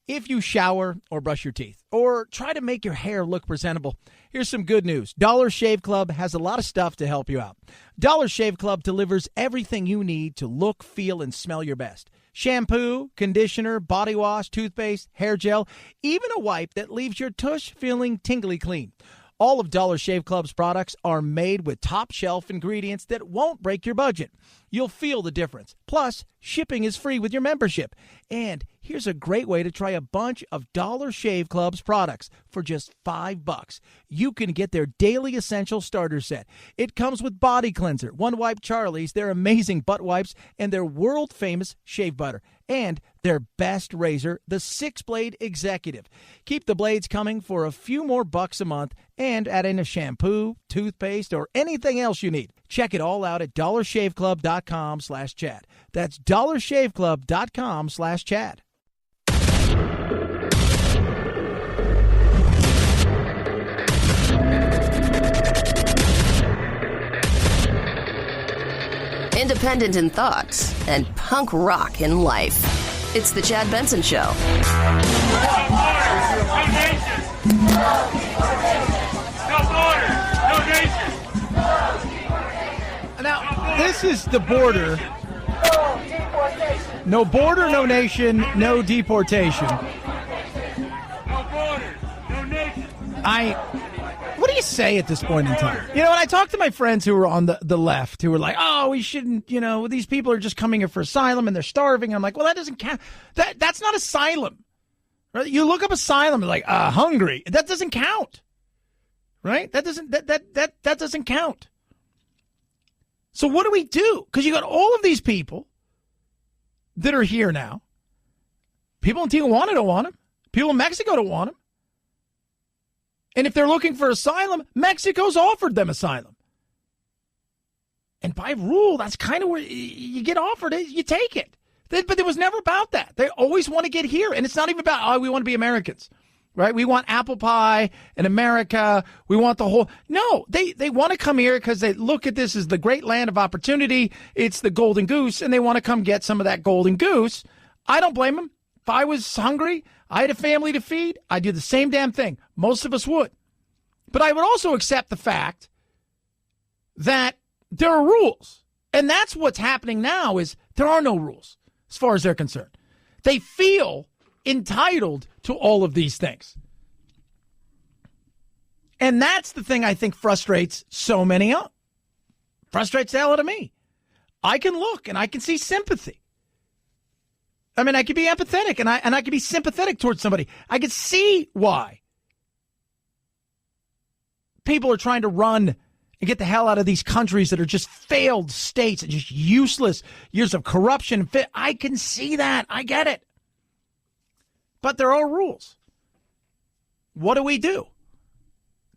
If you shower or brush your teeth or try to make your hair look presentable, here's some good news. Dollar Shave Club has a lot of stuff to help you out. Dollar Shave Club delivers everything you need to look, feel, and smell your best. Shampoo, conditioner, body wash, toothpaste, hair gel, even a wipe that leaves your tush feeling tingly clean. All of Dollar Shave Club's products are made with top-shelf ingredients that won't break your budget. You'll feel the difference. Plus, shipping is free with your membership. And here's a great way to try a bunch of Dollar Shave Club's products for just $5. You can get their Daily Essential Starter Set. It comes with Body Cleanser, One Wipe Charlie's, their amazing butt wipes, and their world-famous shave butter. And their best razor, the 6-Blade Executive. Keep the blades coming for a few more bucks a month and add in a shampoo, toothpaste, or anything else you need. Check it all out at dollarshaveclub.com/Chad. That's dollarshaveclub.com/Chad. Independent in thought and punk rock in life. It's the Chad Benson Show. No borders, no nation. No borders, no nation. Now, this is the border. No border, no nation, no deportation. No borders, no nation. What do you say at this point in time? You know, when I talk to my friends who are on the left, who are like, oh, we shouldn't, these people are just coming here for asylum and they're starving. I'm like, well, that doesn't count. That's not asylum. Right? You look up asylum, like, hungry. That doesn't count. Right? That doesn't count. So what do we do? Because you got all of these people that are here now. People in Tijuana don't want them. People in Mexico don't want them. And if they're looking for asylum, Mexico's offered them asylum. And by rule, that's kind of where you get offered it, you take it. But it was never about that. They always want to get here. And it's not even about, we want to be Americans, right? We want apple pie in America. We want the whole. No, they want to come here because they look at this as the great land of opportunity. It's the golden goose, and they want to come get some of that golden goose. I don't blame them. If I was hungry, I had a family to feed, I'd do the same damn thing. Most of us would. But I would also accept the fact that there are rules. And that's what's happening now is there are no rules as far as they're concerned. They feel entitled to all of these things. And that's the thing I think frustrates so many up. Frustrates the hell out of me. I can look and I can see sympathy. I mean, I could be empathetic and I could be sympathetic towards somebody. I could see why people are trying to run and get the hell out of these countries that are just failed states and just useless years of corruption. I can see that. I get it. But there are rules. What do we do?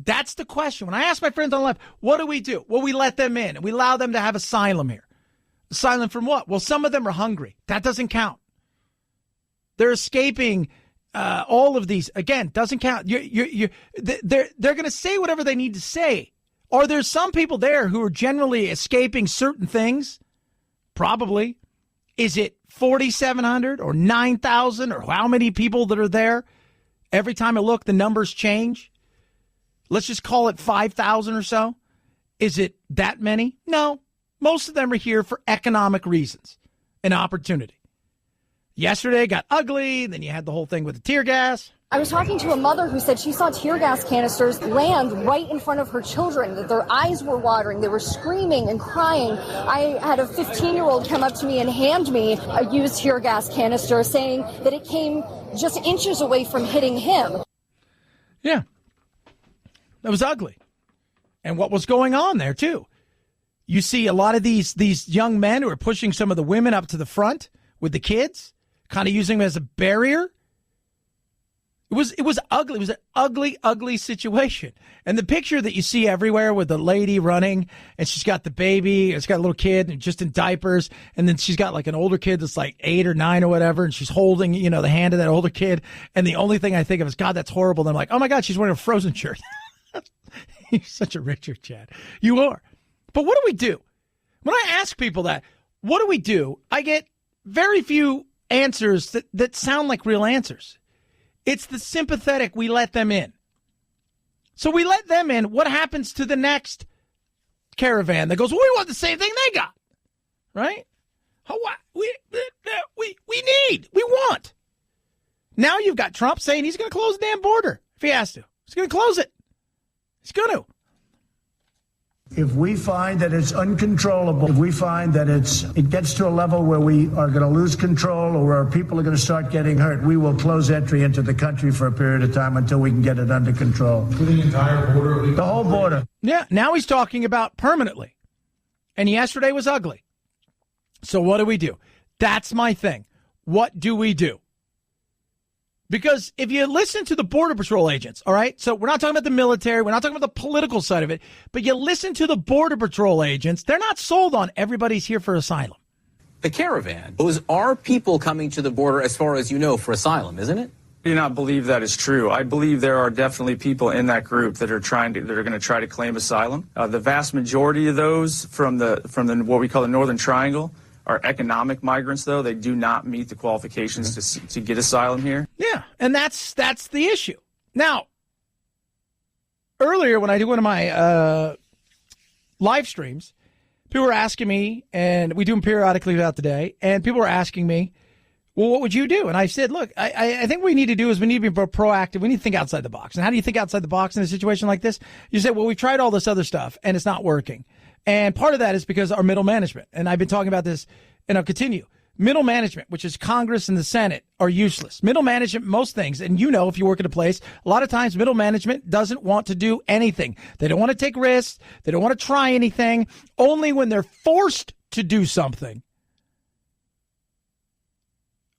That's the question. When I ask my friends on the left, what do we do? Well, we let them in and we allow them to have asylum here. Asylum from what? Well, some of them are hungry. That doesn't count. They're escaping all of these. Again, doesn't count. They're going to say whatever they need to say. Are there some people there who are generally escaping certain things? Probably. Is it 4,700 or 9,000 or how many people that are there? Every time I look, the numbers change. Let's just call it 5,000 or so. Is it that many? No. Most of them are here for economic reasons and opportunity. Yesterday got ugly. Then you had the whole thing with the tear gas. I was talking to a mother who said she saw tear gas canisters land right in front of her children, that their eyes were watering. They were screaming and crying. I had a 15-year-old come up to me and hand me a used tear gas canister saying that it came just inches away from hitting him. Yeah, that was ugly. And what was going on there, too? You see a lot of these young men who are pushing some of the women up to the front with the kids, kind of using them as a barrier. It was ugly. It was an ugly, ugly situation. And the picture that you see everywhere with the lady running and she's got the baby, it's got a little kid and just in diapers. And then she's got like an older kid that's like 8 or 9 or whatever. And she's holding, the hand of that older kid. And the only thing I think of is, God, that's horrible. And I'm like, oh my God, she's wearing a Frozen shirt. You're such a Richard, Chad. You are. But what do we do? When I ask people that, what do we do? I get very few answers that sound like real answers. It's the sympathetic. We let them in. So we let them in. What happens to the next caravan that goes, well, we want the same thing they got, right? We want. Now you've got Trump saying he's going to close the damn border if he has to. He's going to close it. He's going to. If we find that it's uncontrollable, if we find that it gets to a level where we are going to lose control or where people are going to start getting hurt, we will close entry into the country for a period of time until we can get it under control. For the entire border? The whole border. Yeah, now he's talking about permanently. And yesterday was ugly. So what do? That's my thing. What do we do? Because if you listen to the Border Patrol agents, all right, so we're not talking about the military, we're not talking about the political side of it, but you listen to the Border Patrol agents, they're not sold on everybody's here for asylum. The caravan, those are people coming to the border, as far as you know, for asylum, isn't it? I do not believe that is true. I believe there are definitely people in that group that are going to try to claim asylum. The vast majority of those from the what we call the Northern Triangle are economic migrants, though. They do not meet the qualifications to get asylum here. Yeah, and that's the issue. Now, earlier when I did one of my live streams, people were asking me, and we do them periodically throughout the day, and people were asking me, well, what would you do? And I said, look, I think what we need to do is we need to be proactive. We need to think outside the box. And how do you think outside the box in a situation like this? You say, well, we've tried all this other stuff, and it's not working. And part of that is because our middle management, and I've been talking about this, and I'll continue. Middle management, which is Congress and the Senate, are useless. Middle management, most things, and you know if you work at a place, a lot of times middle management doesn't want to do anything. They don't want to take risks. They don't want to try anything. Only when they're forced to do something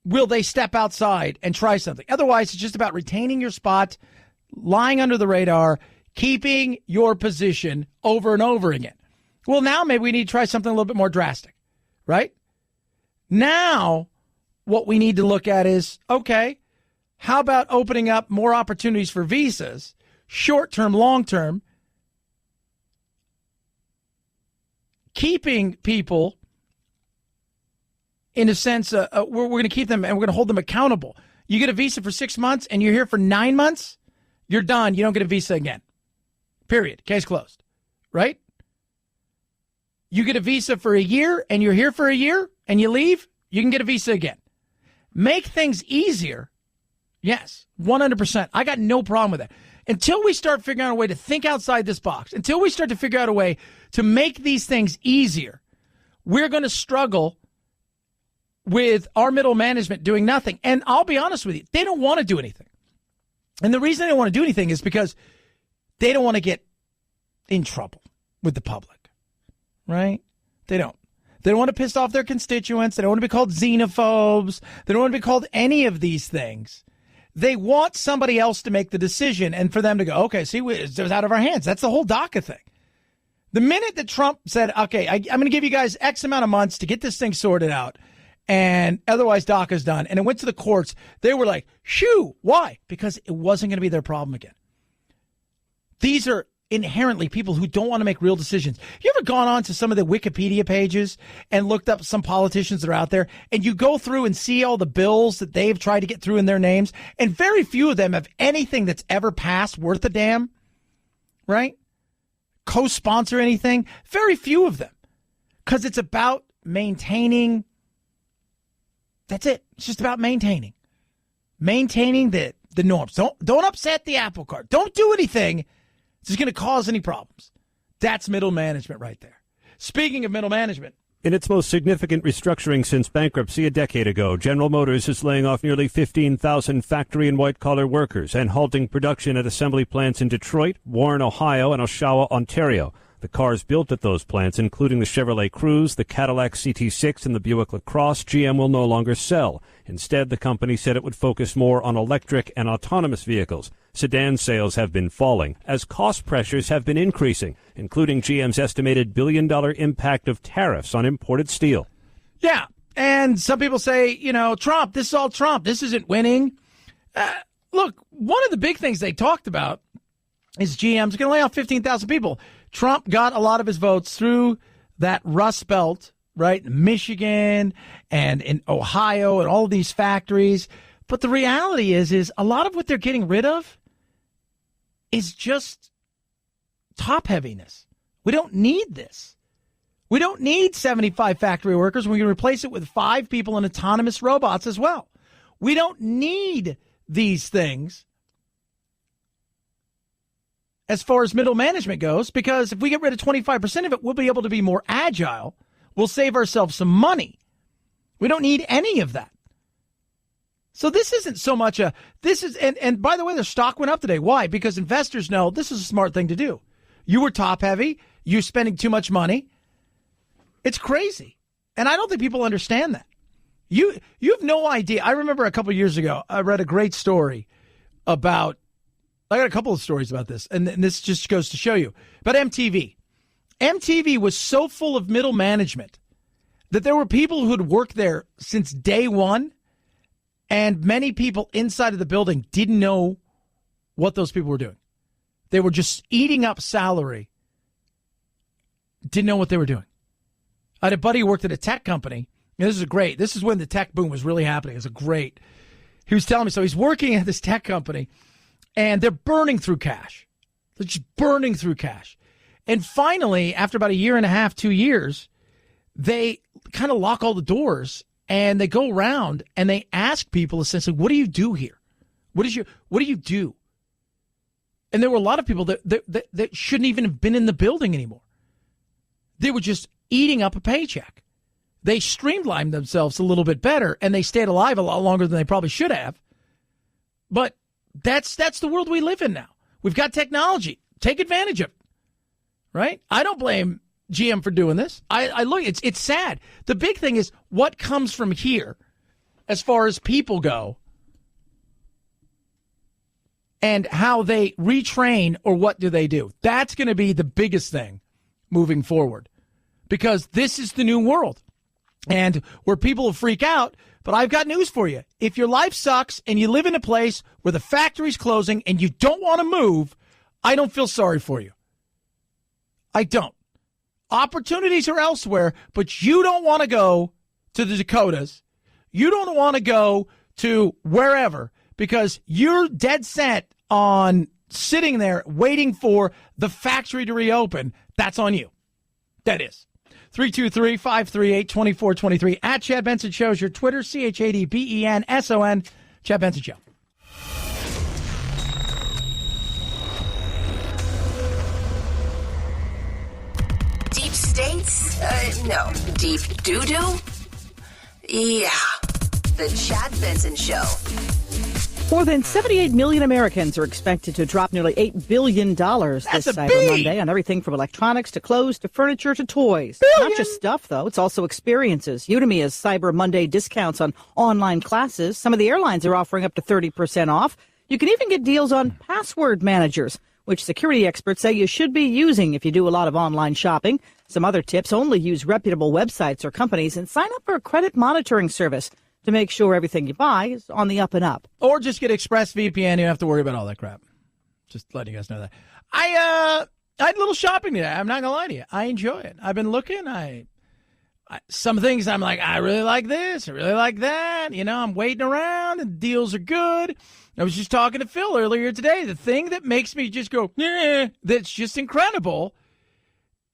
will they step outside and try something. Otherwise, it's just about retaining your spot, lying under the radar, keeping your position over and over again. Well, now maybe we need to try something a little bit more drastic, right? Now, what we need to look at is, okay, how about opening up more opportunities for visas, short-term, long-term, keeping people in a sense, we're going to keep them and we're going to hold them accountable. You get a visa for 6 months and you're here for 9 months, you're done. You don't get a visa again. Period. Case closed. Right? You get a visa for a year and you're here for a year and you leave, you can get a visa again. Make things easier. Yes, 100%. I got no problem with that. Until we start figuring out a way to think outside this box, until we start to figure out a way to make these things easier, we're going to struggle with our middle management doing nothing. And I'll be honest with you, they don't want to do anything. And the reason they don't want to do anything is because they don't want to get in trouble with the public. Right? They don't. They don't want to piss off their constituents. They don't want to be called xenophobes. They don't want to be called any of these things. They want somebody else to make the decision and for them to go, okay, see, it was out of our hands. That's the whole DACA thing. The minute that Trump said, okay, I'm going to give you guys X amount of months to get this thing sorted out, and otherwise DACA's done, and it went to the courts, they were like, shoo, why? Because it wasn't going to be their problem again. These are inherently people who don't want to make real decisions. You ever gone on to some of the Wikipedia pages and looked up some politicians that are out there, and you go through and see all the bills that they've tried to get through in their names, and very few of them have anything that's ever passed worth a damn, right? Co-sponsor anything? Very few of them. Because it's about maintaining. That's it. It's just about maintaining the norms. Don't upset the apple cart. Don't do anything that's just going to cause any problems. That's middle management right there. Speaking of middle management. In its most significant restructuring since bankruptcy a decade ago, General Motors is laying off nearly 15,000 factory and white-collar workers and halting production at assembly plants in Detroit, Warren, Ohio, and Oshawa, Ontario. The cars built at those plants, including the Chevrolet Cruze, the Cadillac CT6, and the Buick LaCrosse, GM will no longer sell. Instead, the company said it would focus more on electric and autonomous vehicles. Sedan sales have been falling as cost pressures have been increasing, including GM's estimated billion-dollar impact of tariffs on imported steel. Yeah, and some people say, Trump, this is all Trump. This isn't winning. Look, one of the big things they talked about is GM's going to lay off 15,000 people. Trump got a lot of his votes through that Rust Belt, right? Michigan and in Ohio and all of these factories. But the reality is a lot of what they're getting rid of is just top heaviness. We don't need this. We don't need 75 factory workers. We can replace it with 5 people and autonomous robots as well. We don't need these things as far as middle management goes, because if we get rid of 25% of it, we'll be able to be more agile. We'll save ourselves some money. We don't need any of that. So this isn't so much and by the way, the stock went up today. Why? Because investors know this is a smart thing to do. You were top heavy. You're spending too much money. It's crazy. And I don't think people understand that. You have no idea. I remember a couple of years ago, I read a great story about, I got a couple of stories about this, and this just goes to show you, about MTV. MTV was so full of middle management that there were people who had worked there since day one, and many people inside of the building didn't know what those people were doing. They were just eating up salary, didn't know what they were doing. I had a buddy who worked at a tech company. And this is when the tech boom was really happening. He was telling me, so he's working at this tech company, and they're burning through cash. They're just burning through cash. And finally, after about a year and a half, 2 years, they kind of lock all the doors, and they go around and they ask people essentially, what do you do here? What do you do? And there were a lot of people that shouldn't even have been in the building anymore. They were just eating up a paycheck. They streamlined themselves a little bit better, and they stayed alive a lot longer than they probably should have. But that's the world we live in now. We've got technology. Take advantage of it, right? I don't blame GM for doing this. I look, it's sad. The big thing is what comes from here as far as people go and how they retrain, or what do they do. That's going to be the biggest thing moving forward, because this is the new world. And where people will freak out, but I've got news for you. If your life sucks and you live in a place where the factory's closing and you don't want to move, I don't feel sorry for you. I don't. Opportunities are elsewhere, but you don't want to go to the Dakotas. You don't want to go to wherever, because you're dead set on sitting there waiting for the factory to reopen. That's on you. That is. 323-538-2423. At Chad Benson Show is your Twitter, ChadBenson. Chad Benson Show. Deep states? No. Deep doo-doo? Yeah. The Chad Benson Show. More than 78 million Americans are expected to drop nearly $8 billion this Cyber Monday on everything from electronics to clothes to furniture to toys. Not just stuff, though. It's also experiences. Udemy has Cyber Monday discounts on online classes. Some of the airlines are offering up to 30% off. You can even get deals on password managers, which security experts say you should be using if you do a lot of online shopping. Some other tips: only use reputable websites or companies, and sign up for a credit monitoring service to make sure everything you buy is on the up and up. Or just get ExpressVPN. You don't have to worry about all that crap. Just letting you guys know that. I had a little shopping today. I'm not going to lie to you. I enjoy it. I've been looking. Some things I'm like, I really like this. I really like that. You know, I'm waiting around and deals are good. I was just talking to Phil earlier today. The thing that makes me just go, that's just incredible,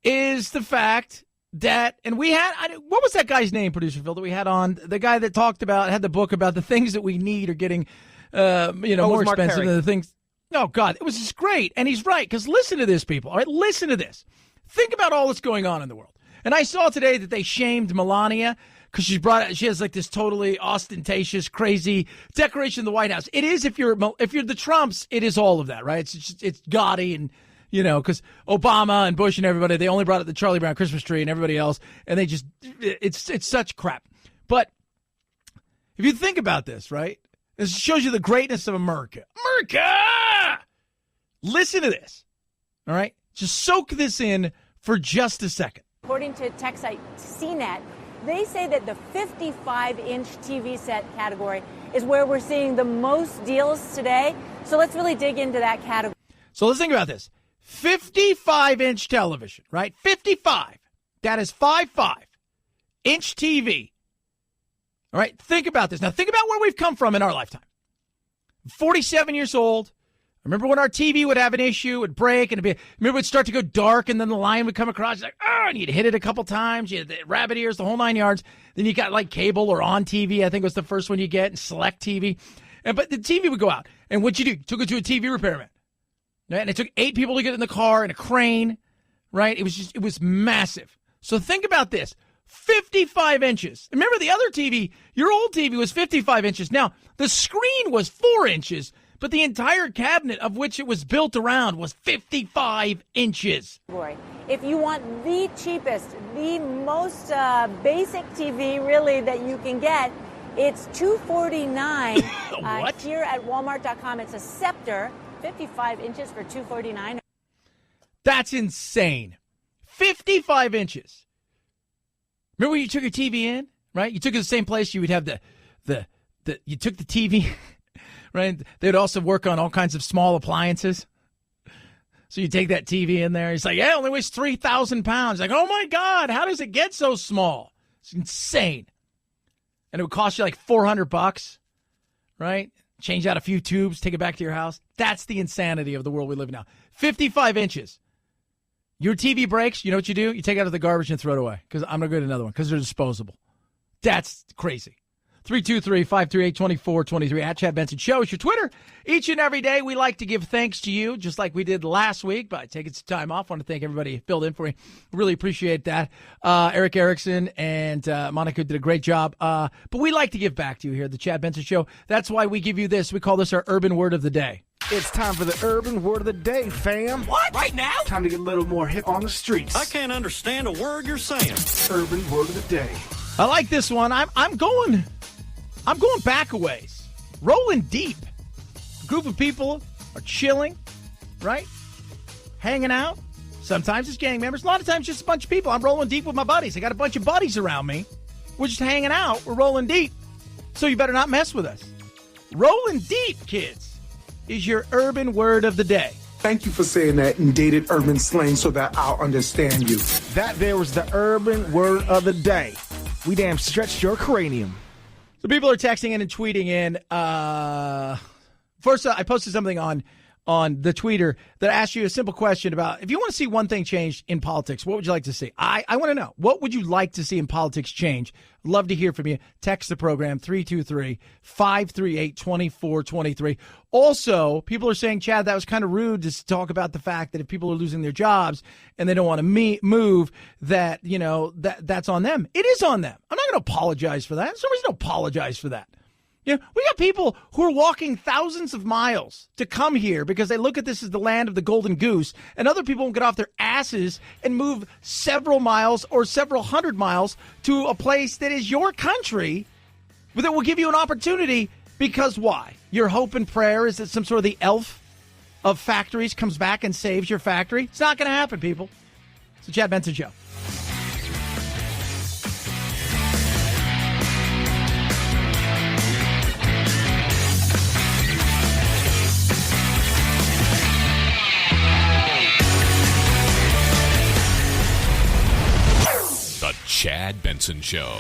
is the fact that, and we had, what was that guy's name, producer Phil, that we had on? The guy that had the book about the things that we need are getting, more expensive than the things. Oh, God, it was just great. And he's right, because listen to this, people. All right, listen to this. Think about all that's going on in the world. And I saw today that they shamed Melania because she has like this totally ostentatious, crazy decoration of the White House. It is, if you're the Trumps, it is all of that, right? It's gaudy and, because Obama and Bush and everybody, they only brought up the Charlie Brown Christmas tree and everybody else, and they just, it's such crap. But if you think about this, right, this shows you the greatness of America. America! Listen to this, all right? Just soak this in for just a second. According to tech site CNET, they say that the 55-inch TV set category is where we're seeing the most deals today. So let's really dig into that category. So let's think about this. 55-inch television, right? 55. That is 55-inch TV. All right, think about this. Now, think about where we've come from in our lifetime. 47 years old. I remember when our TV would have an issue, it would break, and remember it would start to go dark, and then the line would come across, like, and you'd hit it a couple times. You had the rabbit ears, the whole 9 yards. Then you got like cable or on TV, I think was the first one you get, and select TV. But the TV would go out, and what'd you do? You took it to a TV repairman. Right? And it took 8 people to get in the car and a crane, right? It was massive. So think about this. 55 inches. Remember the other TV, your old TV was 55 inches. Now, the screen was 4 inches, but the entire cabinet of which it was built around was 55 inches. If you want the cheapest, the most basic TV really that you can get, it's $249 here at Walmart.com. It's a Scepter, 55 inches for $249. That's insane. 55 inches. Remember when you took your TV in, right? You took it to the same place you would have you took the TV, right? They'd also work on all kinds of small appliances. So you take that TV in there. It's like, yeah, it only weighs 3,000 pounds. Like, oh my God, how does it get so small? It's insane. And it would cost you like $400, right? Change out a few tubes, take it back to your house. That's the insanity of the world we live in now. 55 inches. Your TV breaks, you know what you do? You take it out of the garbage and throw it away because I'm going to get another one because they're disposable. That's crazy. 323-538-2423 at Chad Benson Show is your Twitter. Each and every day we like to give thanks to you, just like we did last week, by taking some time off. I want to thank everybody who filled in for me. Really appreciate that. Eric Erickson and Monica did a great job. But we like to give back to you here at the Chad Benson Show. That's why we give you this. We call this our Urban Word of the Day. It's time for the Urban Word of the Day, fam. What? Right now? Time to get a little more hip on the streets. I can't understand a word you're saying. Urban Word of the Day. I like this one. I'm going back a ways. Rolling deep. A group of people are chilling, right? Hanging out. Sometimes it's gang members. A lot of times just a bunch of people. I'm rolling deep with my buddies. I got a bunch of buddies around me. We're just hanging out. We're rolling deep. So you better not mess with us. Rolling deep, kids, is your urban word of the day. Thank you for saying that in dated urban slang so that I'll understand you. That there was the Urban Word of the Day. We damn stretched your cranium. So people are texting in and tweeting in. First, I posted something on the Twitter that asked you a simple question about if you want to see one thing changed in politics, what would you like to see? I want to know. What would you like to see in politics change? Love to hear from you. Text the program, 323-538-2423. Also, people are saying, Chad, that was kind of rude to talk about the fact that if people are losing their jobs and they don't want to move, that, you know, that's on them. It is on them. I'm not going to apologize for that. There's no reason to apologize for that. You know, we got people who are walking thousands of miles to come here because they look at this as the land of the golden goose, and other people will get off their asses and move several miles or several hundred miles to a place that is your country that will give you an opportunity because why? Your hope and prayer is that some sort of the elf of factories comes back and saves your factory. It's not going to happen, people. It's the Chad Benson Show. The Chad Benson Show.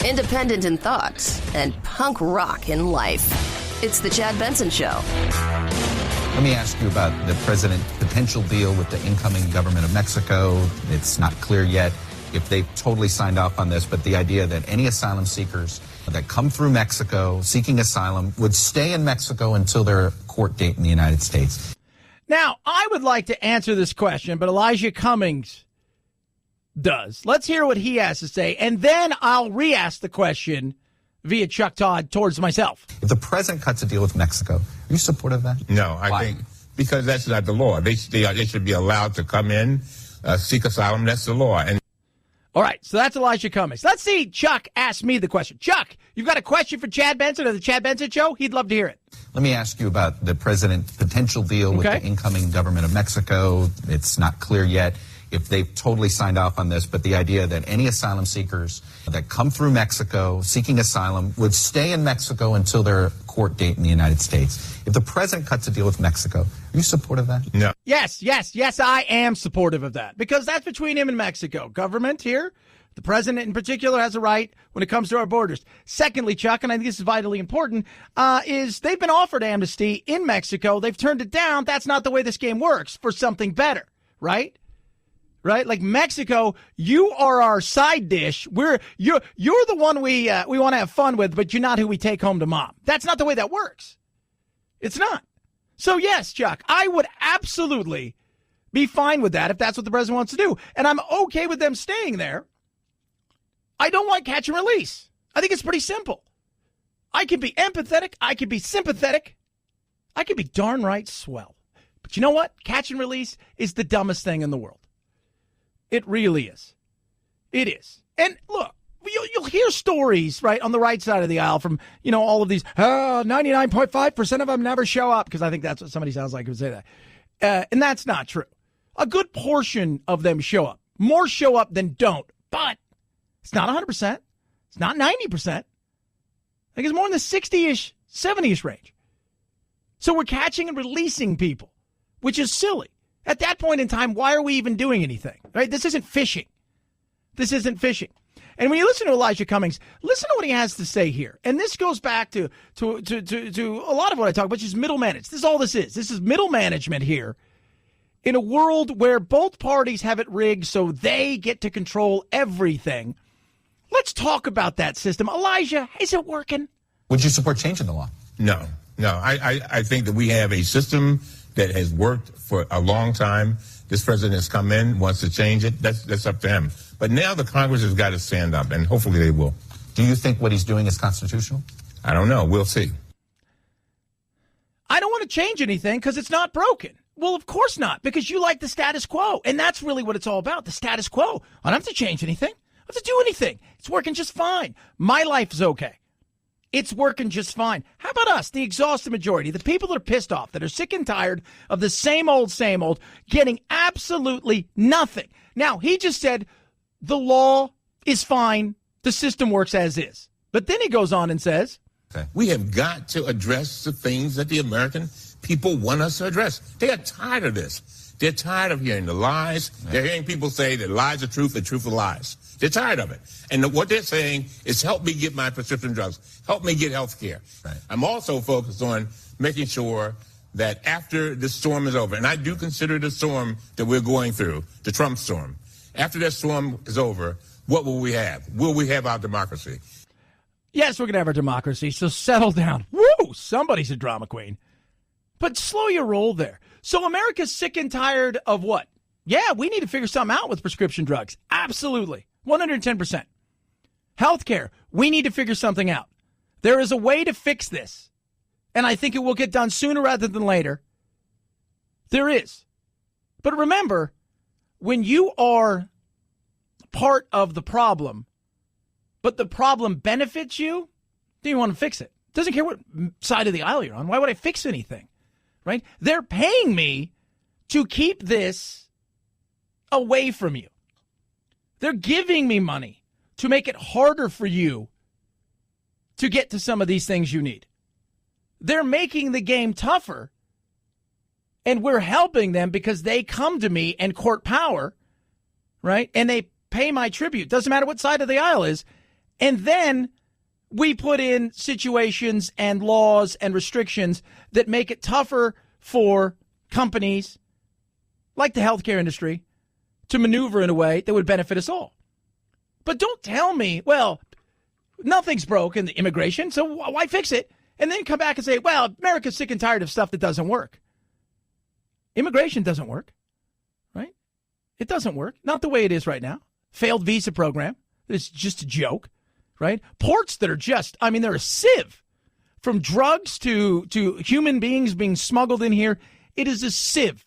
Independent in thoughts and punk rock in life. It's the Chad Benson Show. Let me ask you about the president's potential deal with the incoming government of Mexico. It's not clear yet if they've totally signed off on this, but the idea that any asylum seekers that come through Mexico seeking asylum would stay in Mexico until their court date in the United States. Now, I would like to answer this question, but Elijah Cummings does. Let's hear what he has to say, and then I'll re-ask the question via Chuck Todd towards myself. If the president cuts a deal with Mexico, are you supportive of that? No, I think because that's not the law. They should be allowed to come in, seek asylum. That's the law. And all right, so that's Elijah Cummings. Let's see Chuck ask me the question. Chuck, you've got a question for Chad Benson of the Chad Benson Show? He'd love to hear it. Let me ask you about the president's potential deal with the incoming government of Mexico. It's not clear yet if they've totally signed off on this, but the idea that any asylum seekers that come through Mexico seeking asylum would stay in Mexico until their court date in the United States. If the president cuts a deal with Mexico, are you supportive of that? No. Yes, I am supportive of that because that's between him and Mexico. Government here, the president in particular, has a right when it comes to our borders. Secondly, Chuck, and I think this is vitally important, is they've been offered amnesty in Mexico. They've turned it down. That's not the way this game works for something better, right? Right? Like Mexico, you are our side dish. You're the one we want to have fun with, but you're not who we take home to mom. That's not the way that works. It's not. So yes, Chuck, I would absolutely be fine with that if that's what the president wants to do. And I'm okay with them staying there. I don't want catch and release. I think it's pretty simple. I can be empathetic. I can be sympathetic. I can be darn right swell. But you know what? Catch and release is the dumbest thing in the world. It really is. It is. And look, you'll hear stories, right, on the right side of the aisle from, all of these, 99.5% of them never show up, because I think that's what somebody sounds like who would say that. And that's not true. A good portion of them show up. More show up than don't. But it's not 100%. It's not 90%. I think it's more in the 60-ish, 70-ish range. So we're catching and releasing people, which is silly. At that point in time, why are we even doing anything? Right? This isn't fishing. This isn't fishing. And when you listen to Elijah Cummings, listen to what he has to say here. And this goes back to a lot of what I talk about, which is middle management. This is all this is. This is middle management here in a world where both parties have it rigged so they get to control everything. Let's talk about that system. Elijah, is it working? Would you support changing the law? No. I think that we have a system that has worked for a long time. This president has come in, wants to change it. That's up to him. But now the Congress has got to stand up, and hopefully they will. Do you think what he's doing is constitutional? I don't know. We'll see. I don't want to change anything because it's not broken. Well, of course not, because you like the status quo. And that's really what it's all about, the status quo. I don't have to change anything. I don't have to do anything. It's working just fine. My life is okay. It's working just fine. How about us, the exhausted majority, the people that are pissed off, that are sick and tired of the same old, getting absolutely nothing? Now, he just said the law is fine. The system works as is. But then he goes on and says, we have got to address the things that the American people want us to address. They are tired of this. They're tired of hearing the lies. Yeah. They're hearing people say that lies are truth and truth are lies. They're tired of it. And what they're saying is help me get my prescription drugs. Help me get health care. Right. I'm also focused on making sure that after the storm is over, and I do consider the storm that we're going through, the Trump storm, after that storm is over, what will we have? Will we have our democracy? Yes, we're going to have our democracy, so settle down. Woo! Somebody's a drama queen. But slow your roll there. So America's sick and tired of what? Yeah, we need to figure something out with prescription drugs. Absolutely. 110%. Healthcare, we need to figure something out. There is a way to fix this. And I think it will get done sooner rather than later. There is. But remember, when you are part of the problem, but the problem benefits you, then you want to fix it. Doesn't care what side of the aisle you're on. Why would I fix anything? Right? They're paying me to keep this away from you. They're giving me money to make it harder for you to get to some of these things you need. They're making the game tougher, and we're helping them because they come to me and court power, right? And they pay my tribute. Doesn't matter what side of the aisle is. And then we put in situations and laws and restrictions that make it tougher for companies like the healthcare industry to maneuver in a way that would benefit us all. But don't tell me, well, nothing's broke in the immigration, so why fix it? And then come back and say, well, America's sick and tired of stuff that doesn't work. Immigration doesn't work, right? It doesn't work. Not the way it is right now. Failed visa program. It's just a joke, right? Ports that are just, they're a sieve. From drugs to human beings being smuggled in here, it is a sieve.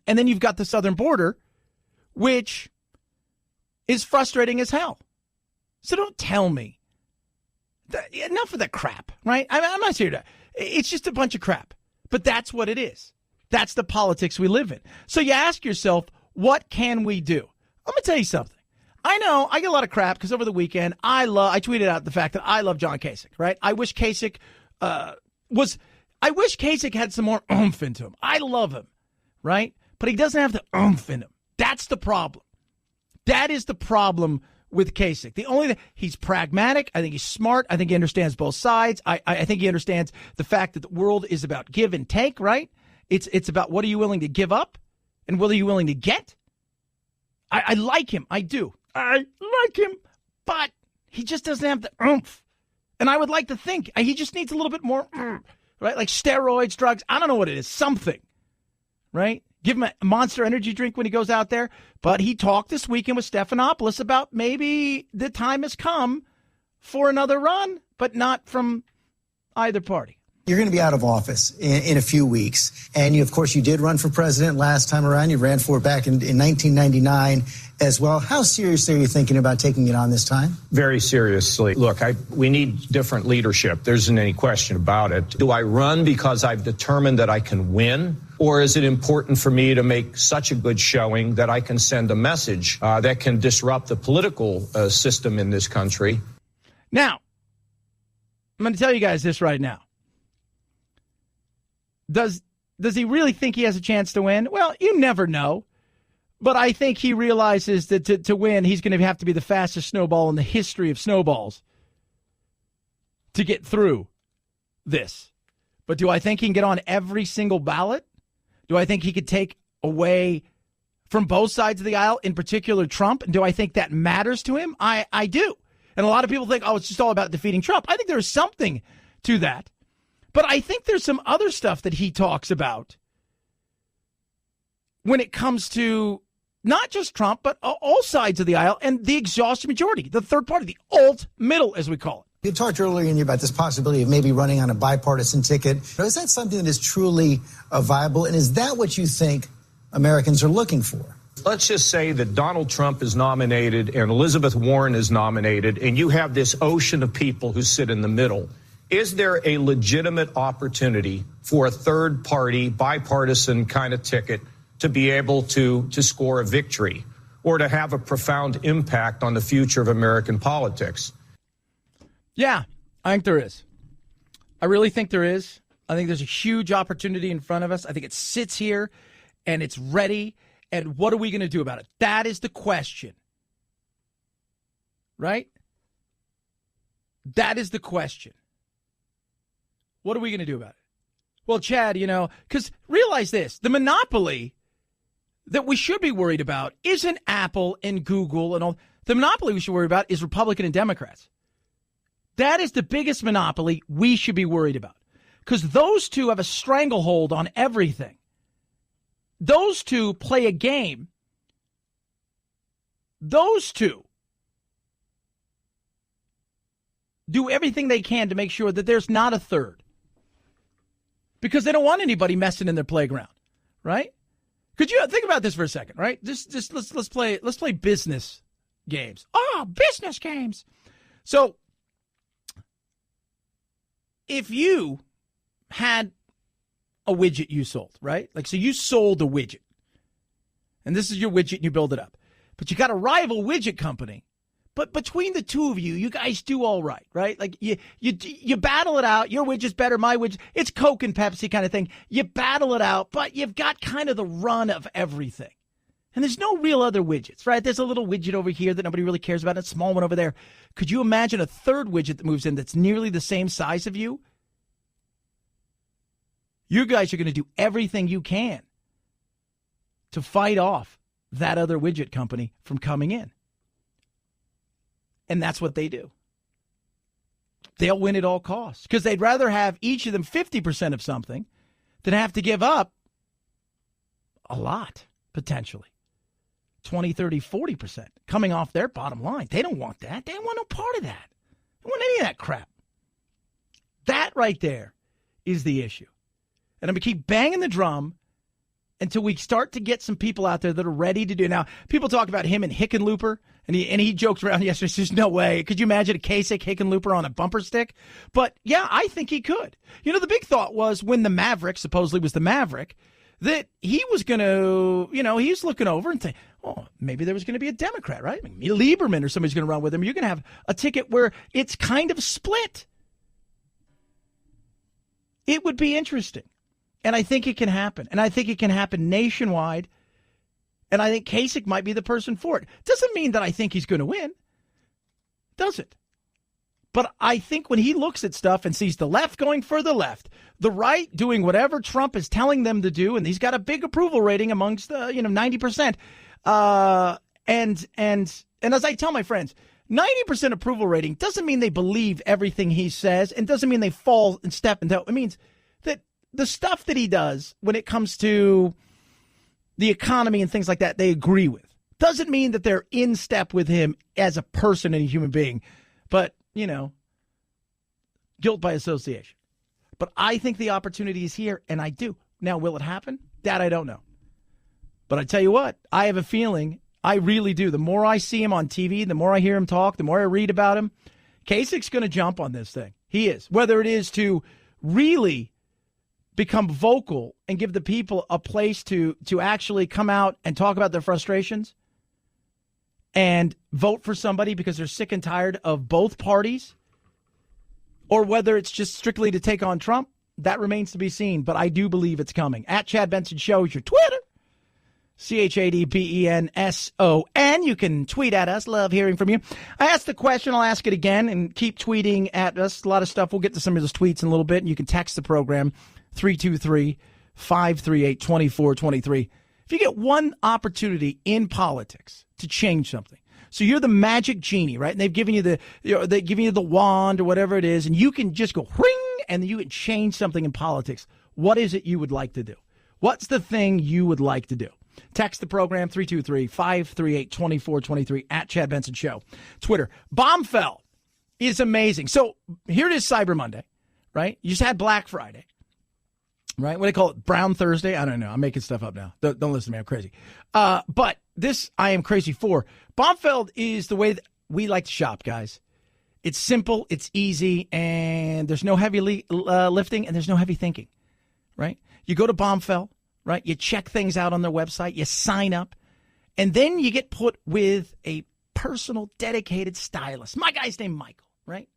And then you've got the southern border, which is frustrating as hell. So don't tell me. Enough of that crap, right? I'm not here to. It's just a bunch of crap. But that's what it is. That's the politics we live in. So you ask yourself, What can we do? Let me tell you something. I know I get a lot of crap because over the weekend I tweeted out the fact that I love John Kasich, right? I wish Kasich had some more oomph into him. I love him, right? But he doesn't have the oomph in him. That's the problem. That is the problem with Kasich. He's pragmatic. I think he's smart. I think he understands both sides. I think he understands the fact that the world is about give and take, right? It's about what are you willing to give up and what are you willing to get? I like him. I do. I like him, but he just doesn't have the oomph. And I would like to think he just needs a little bit more, right? Like steroids, drugs. I don't know what it is. Something, right? Give him a Monster Energy drink when he goes out there. But he talked this weekend with Stephanopoulos about maybe the time has come for another run, but not from either party. You're going to be out of office in a few weeks. And, of course, you did run for president last time around. You ran for it back in 1999 as well. How seriously are you thinking about taking it on this time? Very seriously. Look, we need different leadership. There isn't any question about it. Do I run because I've determined that I can win? Or is it important for me to make such a good showing that I can send a message that can disrupt the political system in this country? Now, I'm going to tell you guys this right now. Does he really think he has a chance to win? Well, you never know. But I think he realizes that to win, he's going to have to be the fastest snowball in the history of snowballs to get through this. But do I think he can get on every single ballot? Do I think he could take away from both sides of the aisle, in particular Trump? And do I think that matters to him? I do. And a lot of people think, it's just all about defeating Trump. I think there's something to that. But I think there's some other stuff that he talks about when it comes to not just Trump, but all sides of the aisle and the exhausted majority, the third party, the alt-middle, as we call it. You talked earlier about this possibility of maybe running on a bipartisan ticket. Is that something that is truly viable? And is that what you think Americans are looking for? Let's just say that Donald Trump is nominated and Elizabeth Warren is nominated, and you have this ocean of people who sit in the middle. Is there a legitimate opportunity for a third-party, bipartisan kind of ticket to be able to score a victory or to have a profound impact on the future of American politics? Yeah, I think there is. I really think there is. I think there's a huge opportunity in front of us. I think it sits here and it's ready. And what are we going to do about it? That is the question. Right? That is the question. What are we going to do about it? Well, Chad, because realize this, the monopoly that we should be worried about isn't Apple and Google and all. The monopoly we should worry about is Republican and Democrats. That is the biggest monopoly we should be worried about because those two have a stranglehold on everything. Those two play a game. Those two do everything they can to make sure that there's not a third. Because they don't want anybody messing in their playground, right? Could you think about this for a second, right? Just let's play business games. Oh, business games. So if you had a widget you sold, right? So you sold a widget. And this is your widget and you build it up. But you got a rival widget company. But between the two of you, you guys do all right, right? You battle it out. Your widget's better, my widget. It's Coke and Pepsi kind of thing. You battle it out, but you've got kind of the run of everything. And there's no real other widgets, right? There's a little widget over here that nobody really cares about, and a small one over there. Could you imagine a third widget that moves in that's nearly the same size of you? You guys are going to do everything you can to fight off that other widget company from coming in. And that's what they do. They'll win at all costs because they'd rather have each of them 50% of something than have to give up a lot, potentially. 20, 30, 40% coming off their bottom line. They don't want that. They don't want no part of that. They don't want any of that crap. That right there is the issue. And I'm going to keep banging the drum until we start to get some people out there that are ready to do. Now, people talk about him and Hickenlooper, and he joked around yesterday. There's no way. Could you imagine a Kasich Hickenlooper on a bumper stick? But, yeah, I think he could. The big thought was when the Maverick, supposedly was the Maverick, that he was going to, he's looking over and think, oh, maybe there was going to be a Democrat, right? Maybe Lieberman or somebody's going to run with him. You're going to have a ticket where it's kind of split. It would be interesting. And I think it can happen. And I think it can happen nationwide. And I think Kasich might be the person for it. Doesn't mean that I think he's going to win. Does it? But I think when he looks at stuff and sees the left going for the left, the right doing whatever Trump is telling them to do, and he's got a big approval rating amongst 90%. And as I tell my friends, 90% approval rating doesn't mean they believe everything he says, and doesn't mean they fall and step into. It means that the stuff that he does when it comes to the economy and things like that, they agree with. Doesn't mean that they're in step with him as a person and a human being, but guilt by association. But I think the opportunity is here, and I do. Now, will it happen? That I don't know. But I tell you what, I have a feeling, I really do. The more I see him on TV, the more I hear him talk, the more I read about him, Kasich's going to jump on this thing. He is. Whether it is to really become vocal and give the people a place to actually come out and talk about their frustrations and vote for somebody because they're sick and tired of both parties, or whether it's just strictly to take on Trump, that remains to be seen. But I do believe it's coming. At Chad Benson Show is your Twitter. ChadBenson. You can tweet at us. Love hearing from you. I asked the question. I'll ask it again and keep tweeting at us. A lot of stuff. We'll get to some of those tweets in a little bit. And you can text the program 323-538-2423. If you get one opportunity in politics to change something, so you're the magic genie, right? And they've given you they give you the wand or whatever it is, and you can just go ring, and then you can change something in politics. What is it you would like to do? What's the thing you would like to do? Text the program 323-538-2423 at Chad Benson Show. Twitter. Bombfell is amazing. So here it is, Cyber Monday, right? You just had Black Friday, right? What do they call it? Brown Thursday? I don't know. I'm making stuff up now. Don't listen to me. I'm crazy. But this I am crazy for. Bombfell is the way that we like to shop, guys. It's simple, it's easy, and there's no heavy lifting, and there's no heavy thinking, right? You go to Bombfell, right? You check things out on their website, you sign up, and then you get put with a personal, dedicated stylist. My guy's named Michael, right?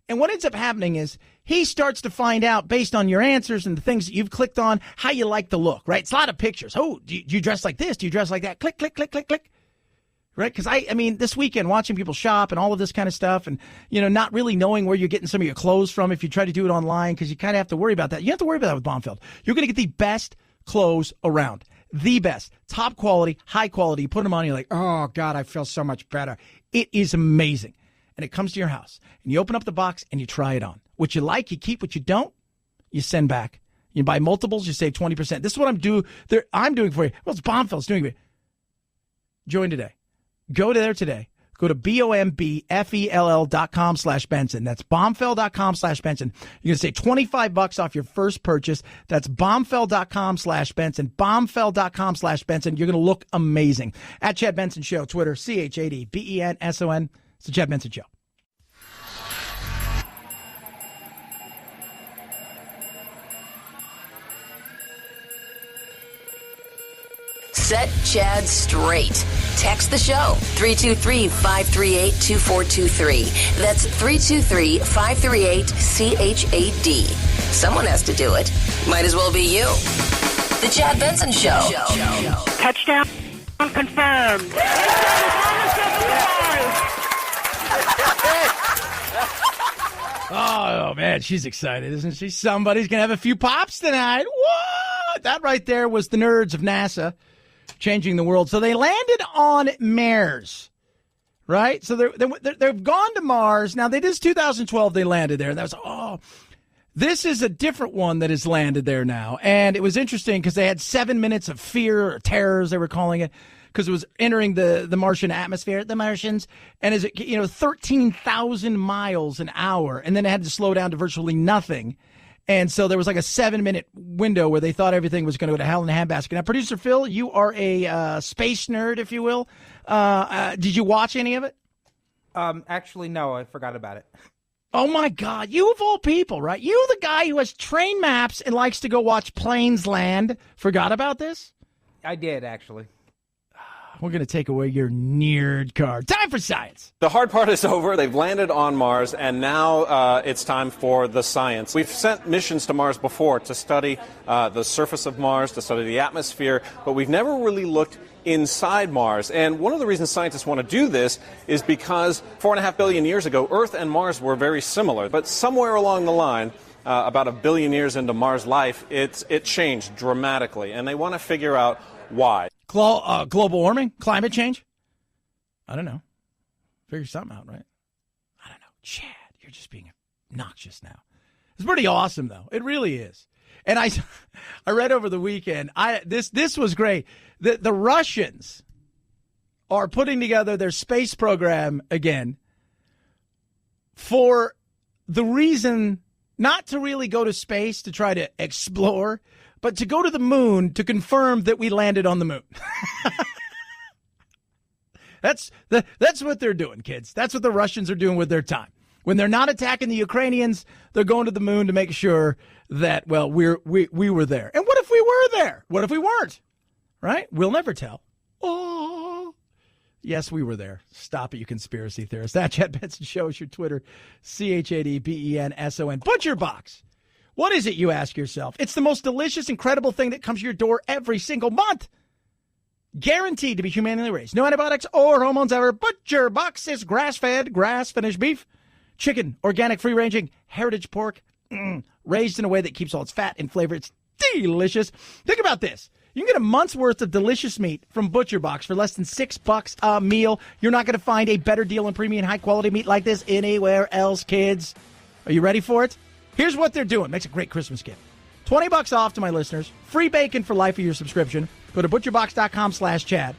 And what ends up happening is he starts to find out, based on your answers and the things that you've clicked on, how you like the look, right? It's a lot of pictures. Oh, do you dress like this? Do you dress like that? Click, click, click, click, click. Right? Because I mean, this weekend, watching people shop and all of this kind of stuff, and, not really knowing where you're getting some of your clothes from if you try to do it online, because you kind of have to worry about that. You have to worry about that with Bombfell. You're going to get the best clothes around. The best. Top quality, high quality. You put them on, you're like, oh, God, I feel so much better. It is amazing. And it comes to your house, and you open up the box, and you try it on. What you like, you keep. What you don't, you send back. You buy multiples, you save 20%. This is what I'm doing for you. Well, it's Bombfell's doing it. Join today. Go there today. Go to BOMBFELL.com/Benson. That's bombfell.com/Benson. You're going to save $25 off your first purchase. That's bombfell.com/Benson. Bombfell.com/Benson. You're going to look amazing. At Chad Benson Show, Twitter, ChadBenson. It's the Chad Benson Show. Set Chad straight. Text the show 323-538-2423. That's 323-538-CHAD. Someone has to do it. Might as well be you. The Chad Benson Show. Touchdown confirmed. Oh, man, she's excited, isn't she? Somebody's going to have a few pops tonight. What? That right there was the nerds of NASA changing the world. So they landed on Mars, right? So they've gone to Mars. Now, this 2012, they landed there. And that was, this is a different one that has landed there now. And it was interesting because they had 7 minutes of fear or terror, as they were calling it, because it was entering the Martian atmosphere, the Martians, and 13,000 miles an hour, and then it had to slow down to virtually nothing. And so there was like a 7-minute window where they thought everything was going to go to hell in a handbasket. Now, Producer Phil, you are a space nerd, if you will. Did you watch any of it? Actually, no, I forgot about it. Oh, my God. You of all people, right? You, the guy who has train maps and likes to go watch planes land, forgot about this? I did, actually. We're going to take away your nerd card. Time for science. The hard part is over. They've landed on Mars, and now it's time for the science. We've sent missions to Mars before to study the surface of Mars, to study the atmosphere, but we've never really looked inside Mars. And one of the reasons scientists want to do this is because 4.5 billion years ago, Earth and Mars were very similar. But somewhere along the line, about 1 billion years into Mars life, it changed dramatically. And they want to figure out why. Global warming? Climate change? I don't know. Figure something out, right? I don't know. Chad, you're just being obnoxious now. It's pretty awesome, though. It really is. And I read over the weekend, this was great. The Russians are putting together their space program again for the reason not to really go to space to try to explore, but to go to the moon to confirm that we landed on the moon. That's what they're doing, kids. That's what the Russians are doing with their time. When they're not attacking the Ukrainians, they're going to the moon to make sure that, well, we were there. And what if we were there? What if we weren't? Right? We'll never tell. Oh, yes, we were there. Stop it, you conspiracy theorists. That Chad Benson Show is your Twitter. ChadBenson. Butcher Box. What is it, you ask yourself? It's the most delicious, incredible thing that comes to your door every single month. Guaranteed to be humanely raised. No antibiotics or hormones ever. Butcher Box is grass-fed, grass-finished beef, chicken, organic, free-ranging, heritage pork, raised in a way that keeps all its fat and flavor. It's delicious. Think about this. You can get a month's worth of delicious meat from Butcher Box for less than $6 a meal. You're not going to find a better deal on premium high-quality meat like this anywhere else, kids. Are you ready for it? Here's what they're doing. Makes a great Christmas gift. $20 off to my listeners. Free bacon for life of your subscription. Go to butcherbox.com/Chad.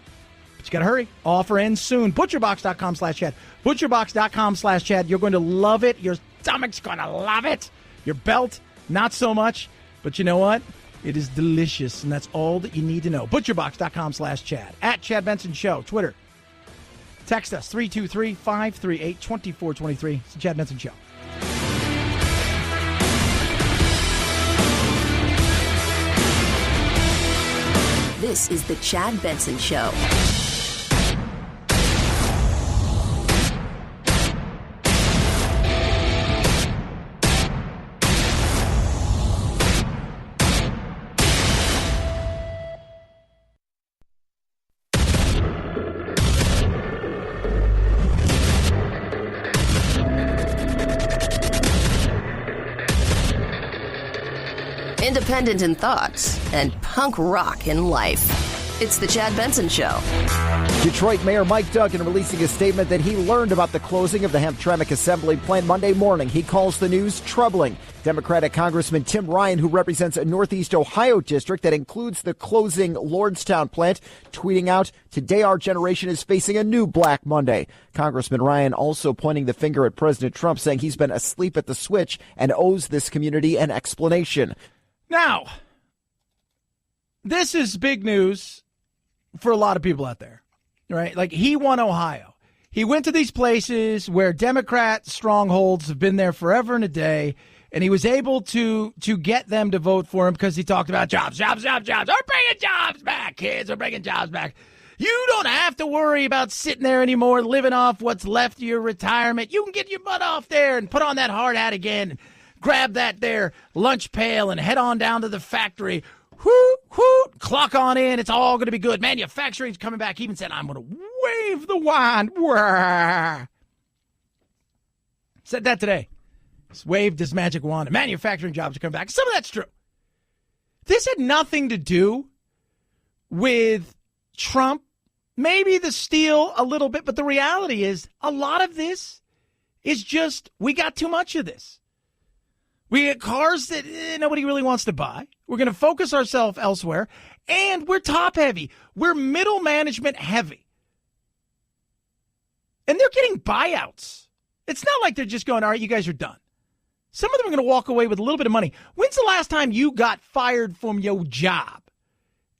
But you got to hurry. Offer ends soon. Butcherbox.com/Chad. Butcherbox.com/Chad. You're going to love it. Your stomach's going to love it. Your belt, not so much. But you know what? It is delicious, and that's all that you need to know. Butcherbox.com/Chad. At Chad Benson Show. Twitter. Text us 323-538-2423. It's the Chad Benson Show. This is the Chad Benson Show. Independent in thoughts and punk rock in life. It's the Chad Benson Show. Detroit Mayor Mike Duggan releasing a statement that he learned about the closing of the Hamtramck Assembly plant Monday morning. He calls the news troubling. Democratic Congressman Tim Ryan, who represents a Northeast Ohio district that includes the closing Lordstown plant, tweeting out, "Today our generation is facing a new Black Monday." Congressman Ryan also pointing the finger at President Trump, saying he's been asleep at the switch and owes this community an explanation. Now, this is big news for a lot of people out there, right? Like, he won Ohio. He went to these places where Democrat strongholds have been there forever and a day, and he was able to get them to vote for him because he talked about jobs. We're bringing jobs back, kids. We're bringing jobs back. You don't have to worry about sitting there anymore, living off what's left of your retirement. You can get your butt off there and put on that hard hat again, and grab that there lunch pail and head on down to the factory. Whoop, whoop, clock on in. It's all going to be good. Manufacturing's coming back. He even said, "I'm going to wave the wand." Said that today. He's waved his magic wand and manufacturing jobs are coming back. Some of that's true. This had nothing to do with Trump. Maybe the steal a little bit, but the reality is a lot of this is just we got too much of this. We get cars that nobody really wants to buy. We're going to focus ourselves elsewhere. And we're top heavy. We're middle management heavy. And they're getting buyouts. It's not like they're just going, all right, you guys are done. Some of them are going to walk away with a little bit of money. When's the last time you got fired from your job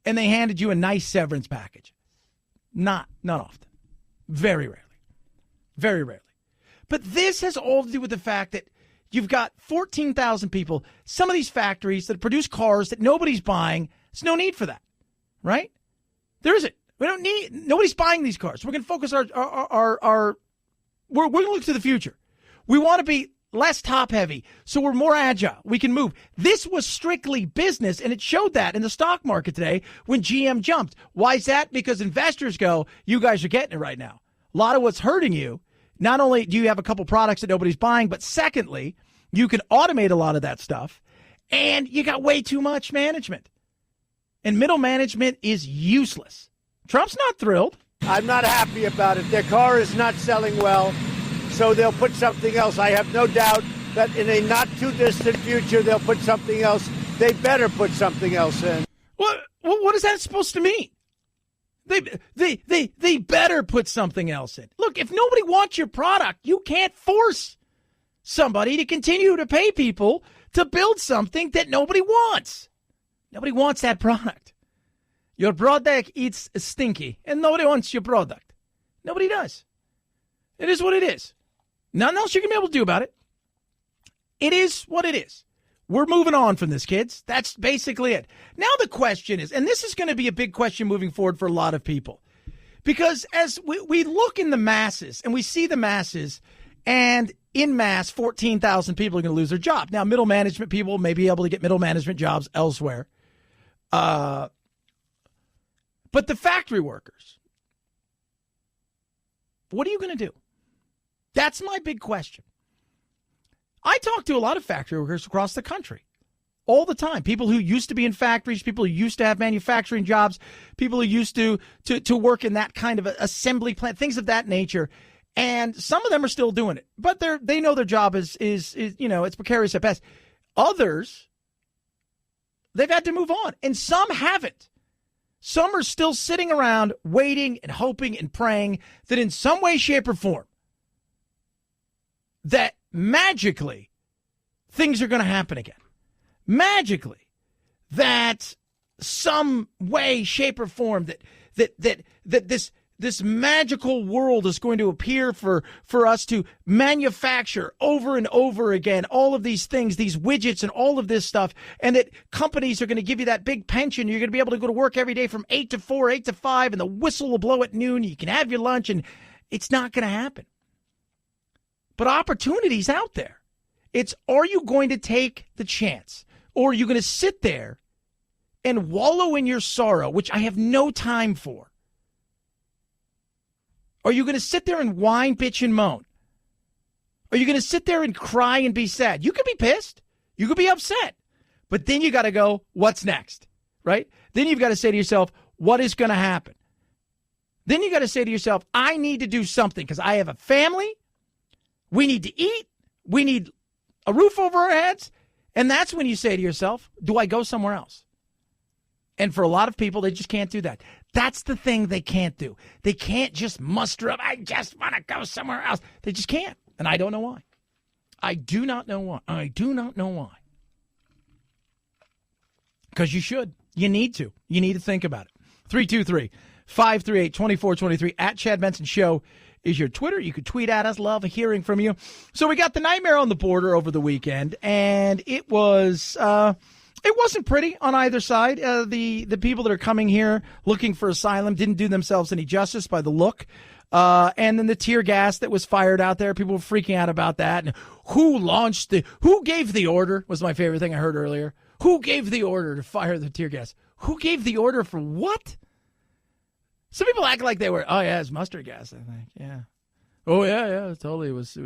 and they handed you a nice severance package? Not often. Very rarely. Very rarely. But this has all to do with the fact that you've got 14,000 people, some of these factories that produce cars that nobody's buying. There's no need for that, right? There isn't. Nobody's buying these cars. We're going to focus we're going to look to the future. We want to be less top heavy, so we're more agile. We can move. This was strictly business, and it showed that in the stock market today when GM jumped. Why is that? Because investors go, you guys are getting it right now. A lot of what's hurting you, not only do you have a couple products that nobody's buying, but secondly, you can automate a lot of that stuff, and you got way too much management. And middle management is useless. Trump's not thrilled. I'm not happy about it. Their car is not selling well, so they'll put something else. I have no doubt that in a not-too-distant future, they'll put something else. They better put something else in. What is that supposed to mean? They better put something else in. Look, if nobody wants your product, you can't force somebody to continue to pay people to build something that nobody wants. Nobody wants that product. Your product is stinky, and nobody wants your product. Nobody does. It is what it is. Nothing else you can be able to do about it. It is what it is. We're moving on from this, kids. That's basically it. Now the question is, and this is going to be a big question moving forward for a lot of people, because as we look in the masses, and we see the masses, and in mass, 14,000 people are going to lose their job. Now, middle management people may be able to get middle management jobs elsewhere. But the factory workers, what are you going to do? That's my big question. I talk to a lot of factory workers across the country all the time. People who used to be in factories, people who used to have manufacturing jobs, people who used to work in that kind of assembly plant, things of that nature. And some of them are still doing it, but they know their job is it's precarious at best. Others, they've had to move on, and some haven't. Some are still sitting around waiting and hoping and praying that in some way, shape, or form, that magically things are going to happen again. Magically, that some way, shape, or form that this magical world is going to appear for us to manufacture over and over again all of these things, these widgets and all of this stuff, and that companies are going to give you that big pension. You're going to be able to go to work every day from 8 to 4, 8 to 5, and the whistle will blow at noon. You can have your lunch, and it's not going to happen. But opportunity's out there. It's, are you going to take the chance, or are you going to sit there and wallow in your sorrow, which I have no time for? Are you going to sit there and whine, bitch, and moan? Are you going to sit there and cry and be sad? You could be pissed. You could be upset. But then you got to go, what's next? Right? Then you've got to say to yourself, what is going to happen? Then you got to say to yourself, I need to do something because I have a family. We need to eat. We need a roof over our heads. And that's when you say to yourself, do I go somewhere else? And for a lot of people, they just can't do that. That's the thing they can't do. They can't just muster up, I just want to go somewhere else. They just can't. And I don't know why. I do not know why. I do not know why. Because you should. You need to. You need to think about it. 323-538-2423 at Chad Benson Show is your Twitter. You could tweet at us. Love hearing from you. So we got the nightmare on the border over the weekend, and it was... It wasn't pretty on either side. The people that are coming here looking for asylum didn't do themselves any justice by the look. And then the tear gas that was fired out there, people were freaking out about that. And who gave the order was my favorite thing I heard earlier. Who gave the order to fire the tear gas? Who gave the order for what? Some people act like they were, oh yeah, it's mustard gas, I think. Yeah. Oh yeah, totally. It was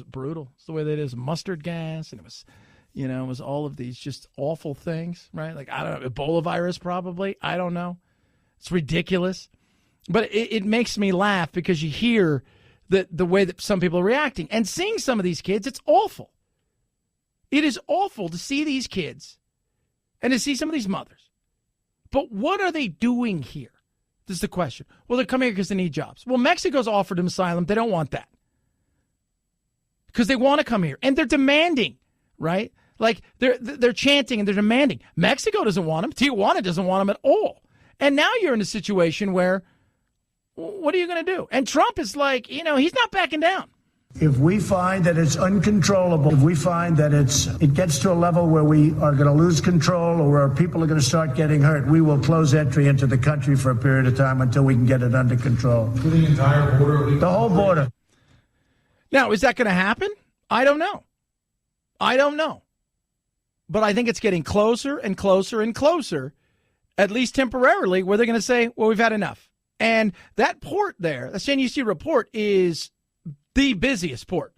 brutal. It's the way that it is. Mustard gas, and it was... it was all of these just awful things, right? Like, I don't know, Ebola virus probably. I don't know. It's ridiculous. But it makes me laugh because you hear the way that some people are reacting. And seeing some of these kids, it's awful. It is awful to see these kids and to see some of these mothers. But what are they doing here? This is the question. Well, they're coming here because they need jobs. Well, Mexico's offered them asylum. They don't want that because they want to come here. And they're demanding, right? Like, they're chanting and they're demanding. Mexico doesn't want them. Tijuana doesn't want them at all. And now you're in a situation where, what are you going to do? And Trump is like, he's not backing down. If we find that it's uncontrollable, if we find that it gets to a level where we are going to lose control or where people are going to start getting hurt, we will close entry into the country for a period of time until we can get it under control. For the entire border? The whole border. Now, is that going to happen? I don't know. But I think it's getting closer and closer and closer, at least temporarily, where they're going to say, well, we've had enough. And that port there, the San Ysidro port, is the busiest port.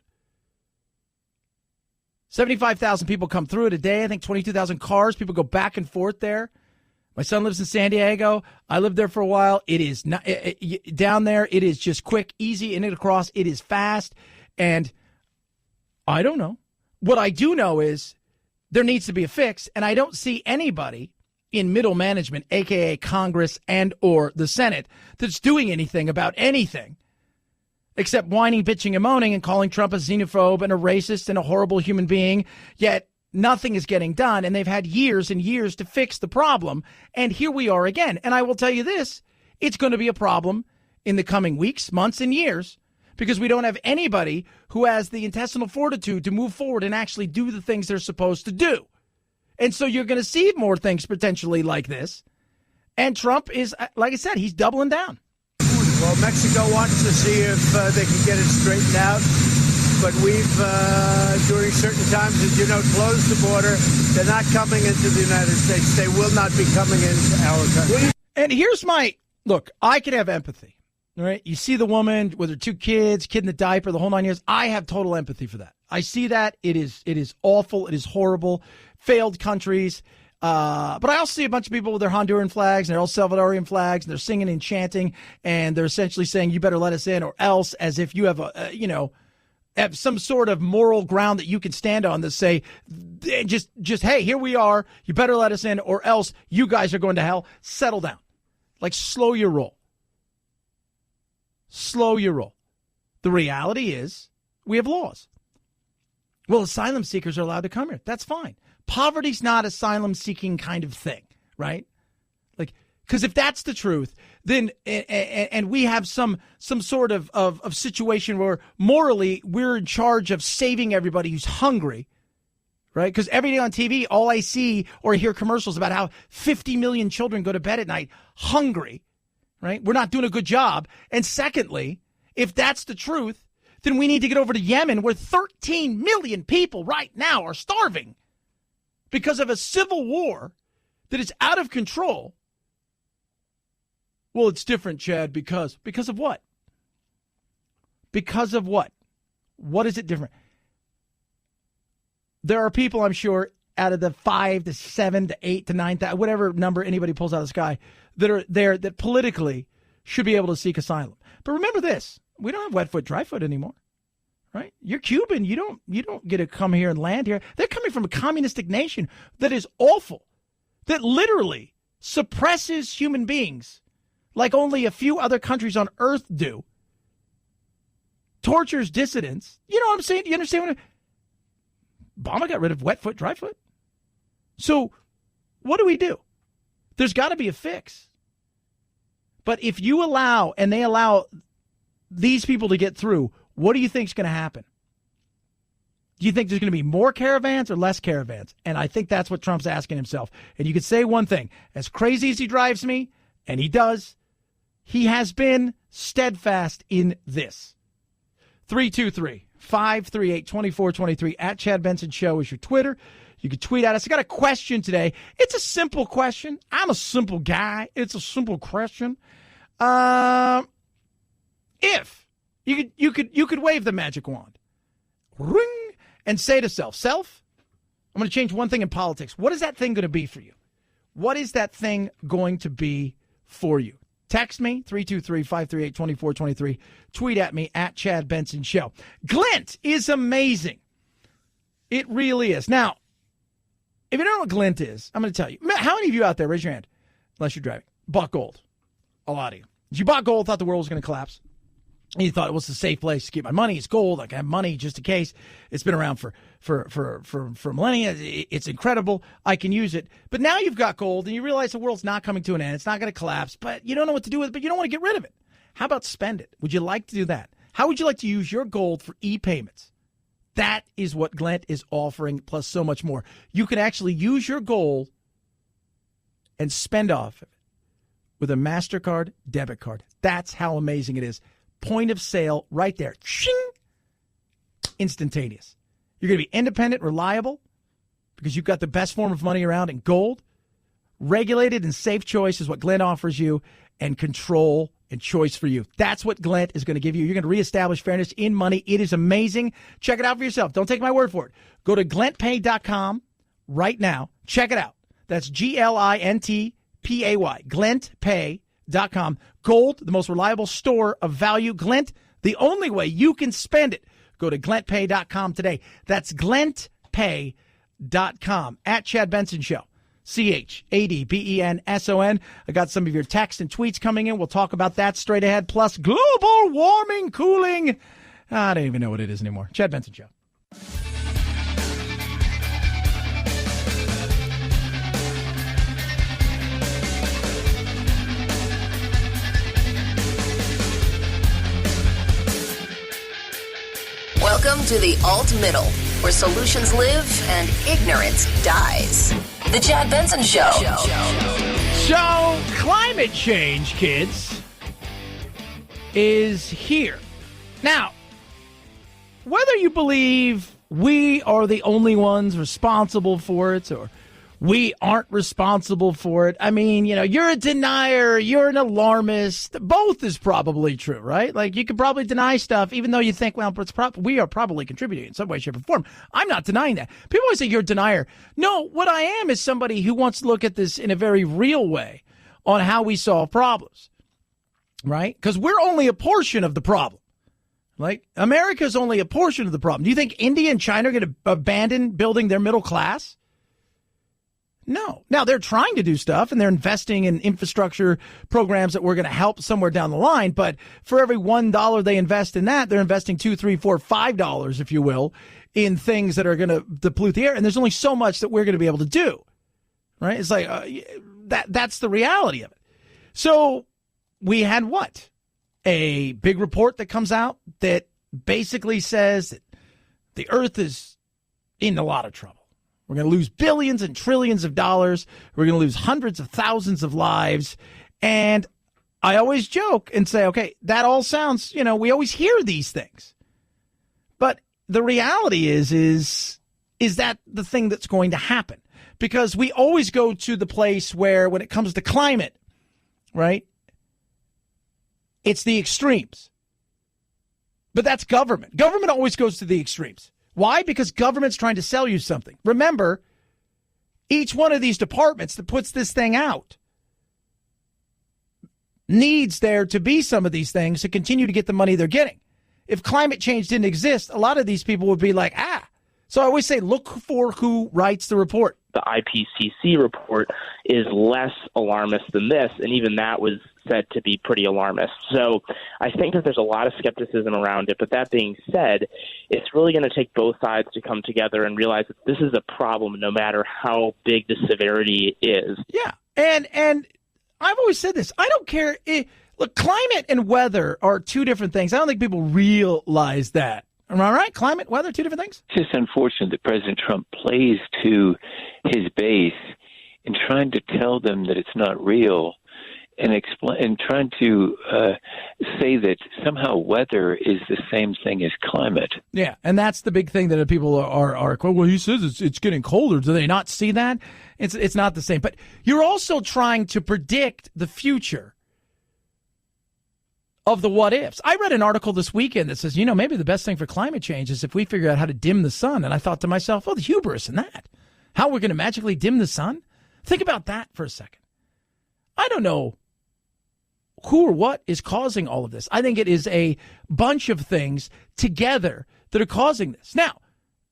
75,000 people come through it a day. I think 22,000 cars. People go back and forth there. My son lives in San Diego. I lived there for a while. It is not down there. It is just quick, easy, in it across. It is fast. And I don't know. What I do know is there needs to be a fix. And I don't see anybody in middle management, a.k.a. Congress and or the Senate, that's doing anything about anything except whining, bitching, and moaning and calling Trump a xenophobe and a racist and a horrible human being. Yet nothing is getting done, and they've had years and years to fix the problem. And here we are again. And I will tell you this, it's going to be a problem in the coming weeks, months, and years because we don't have anybody who has the intestinal fortitude to move forward and actually do the things they're supposed to do. And so you're going to see more things potentially like this. And Trump is, like I said, he's doubling down. Well, Mexico wants to see if they can get it straightened out. But we've, during certain times, as you know, closed the border. They're not coming into the United States. They will not be coming into our country. And here's my, look, I could have empathy, right? You see the woman with her two kids, kid in the diaper, the whole 9 years. I have total empathy for that. I see that. It is awful. It is horrible. Failed countries. But I also see a bunch of people with their Honduran flags and their El Salvadorian flags, and they're singing and chanting, and they're essentially saying, you better let us in or else, as if you have have some sort of moral ground that you can stand on to say, just, hey, here we are. You better let us in or else you guys are going to hell. Settle down. Like, slow your roll. Slow your roll. The reality is we have laws. Well, asylum seekers are allowed to come here. That's fine. Poverty's not asylum-seeking kind of thing, right? Like, because if that's the truth, then and we have some sort of situation where morally we're in charge of saving everybody who's hungry, right? Because every day on TV, all I see or hear commercials about how 50 million children go to bed at night hungry, right? We're not doing a good job. And secondly, if that's the truth, then we need to get over to Yemen where 13 million people right now are starving because of a civil war that is out of control. Well, it's different, Chad, because of what? Because of what? What is it different? There are people, I'm sure, out of the 5 to 7 to 8 to 9, whatever number anybody pulls out of the sky, that are there that politically should be able to seek asylum. But remember this, we don't have wet foot, dry foot anymore. Right? You're Cuban. You don't get to come here and land here. They're coming from a communistic nation that is awful, that literally suppresses human beings like only a few other countries on earth do. Tortures dissidents. You know what I'm saying? Do you understand what Obama got rid of wet foot, dry foot? So what do? There's got to be a fix. But if you allow, and they allow these people to get through, what do you think is going to happen? Do you think there's going to be more caravans or less caravans? And I think that's what Trump's asking himself. And you could say one thing, as crazy as he drives me, and he does, he has been steadfast in this. 323-538-2423 at Chad Benson Show is your Twitter. You can tweet at us. I got a question today. It's a simple question. I'm a simple guy. It's a simple question. If you could wave the magic wand, ring, and say to self, I'm going to change one thing in politics. What is that thing going to be for you? What is that thing going to be for you? Text me, 323-538-2423. Tweet at me, at Chad Benson Show. Glint is amazing. It really is. Now, if you don't know what Glint is, I'm going to tell you. How many of you out there, raise your hand, unless you're driving, bought gold? A lot of you. If you bought gold, thought the world was going to collapse. And you thought it was a safe place to keep my money. It's gold. I can have money just in case. It's been around for millennia. It's incredible. I can use it. But now you've got gold and you realize the world's not coming to an end. It's not going to collapse, but you don't know what to do with it, but you don't want to get rid of it. How about spend it? Would you like to do that? How would you like to use your gold for e-payments? That is what Glent is offering, plus so much more. You can actually use your gold and spend off of it with a MasterCard debit card. That's how amazing it is. Point of sale right there. Ching! Instantaneous. You're going to be independent, reliable, because you've got the best form of money around in gold. Regulated and safe choice is what Glent offers you, and control and choice for you. That's what Glent is going to give you. You're going to reestablish fairness in money. It is amazing. Check it out for yourself. Don't take my word for it. Go to glentpay.com right now. Check it out. That's GLINTPAY. glentpay.com. Gold, the most reliable store of value. Glent, the only way you can spend it. Go to glentpay.com today. That's glentpay.com. At Chad Benson Show. CHADBENSON. I got some of your texts and tweets coming in. We'll talk about that straight ahead. Plus global warming, cooling. I don't even know what it is anymore. Chad Benson Show. Welcome to the Alt-Middle, where solutions live and ignorance dies. The Chad Benson Show. So, climate change, kids, is here. Now, whether you believe we are the only ones responsible for it or we aren't responsible for it, I mean, you know, you're a denier, you're an alarmist. Both is probably true, right? Like, you could probably deny stuff even though you think, well, we are probably contributing in some way, shape, or form. I'm not denying that. People always say you're a denier. No, what I am is somebody who wants to look at this in a very real way on how we solve problems, right? Because we're only a portion of the problem. Like, America's only a portion of the problem. Do you think India and China are going to abandon building their middle class? No. Now, they're trying to do stuff, and they're investing in infrastructure programs that we're going to help somewhere down the line. But for every $1 they invest in that, they're investing $2, $3, $4, $5, if you will, in things that are going to pollute the air. And there's only so much that we're going to be able to do, right? It's like that's the reality of it. So we had what? A big report that comes out that basically says that the Earth is in a lot of trouble. We're going to lose billions and trillions of dollars. We're going to lose hundreds of thousands of lives. And I always joke and say, okay, that all sounds, you know, we always hear these things. But the reality is that the thing that's going to happen? Because we always go to the place where when it comes to climate, right, it's the extremes. But that's government. Government always goes to the extremes. Why? Because government's trying to sell you something. Remember, each one of these departments that puts this thing out needs there to be some of these things to continue to get the money they're getting. If climate change didn't exist, a lot of these people would be like, So I always say, look for who writes the report. The IPCC report is less alarmist than this, and even that was said to be pretty alarmist. So I think that there's a lot of skepticism around it, but that being said, it's really going to take both sides to come together and realize that this is a problem no matter how big the severity is. Yeah, and I've always said this. I don't care. Look, climate and weather are two different things. I don't think people realize that. Am I right? Climate, weather, two different things? It's just unfortunate that President Trump plays to his base in trying to tell them that it's not real and trying to say that somehow weather is the same thing as climate. Yeah, and that's the big thing that people are well, he says it's getting colder. Do they not see that? It's not the same. But you're also trying to predict the future of the what ifs. I read an article this weekend that says, maybe the best thing for climate change is if we figure out how to dim the sun. And I thought to myself, the hubris in that. How we're going to magically dim the sun? Think about that for a second. I don't know who or what is causing all of this. I think it is a bunch of things together that are causing this. Now,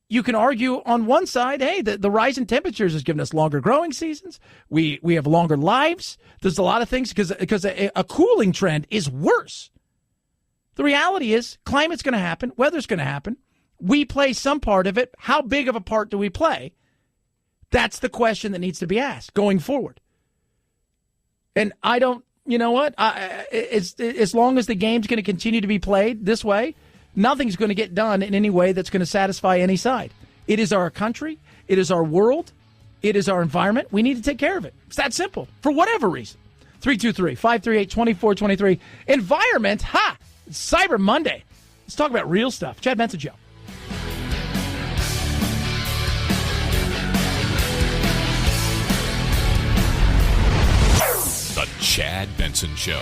you can argue on one side, hey, the rise in temperatures has given us longer growing seasons. We have longer lives. There's a lot of things because a cooling trend is worse. The reality is climate's going to happen. Weather's going to happen. We play some part of it. How big of a part do we play? That's the question that needs to be asked going forward. And I don't you know what? As long as the game's going to continue to be played this way, nothing's going to get done in any way that's going to satisfy any side. It is our country. It is our world. It is our environment. We need to take care of it. It's that simple, for whatever reason. 323-538-2423. Environment, it's Cyber Monday. Let's talk about real stuff. Chad Benson Show. The Chad Benson Show.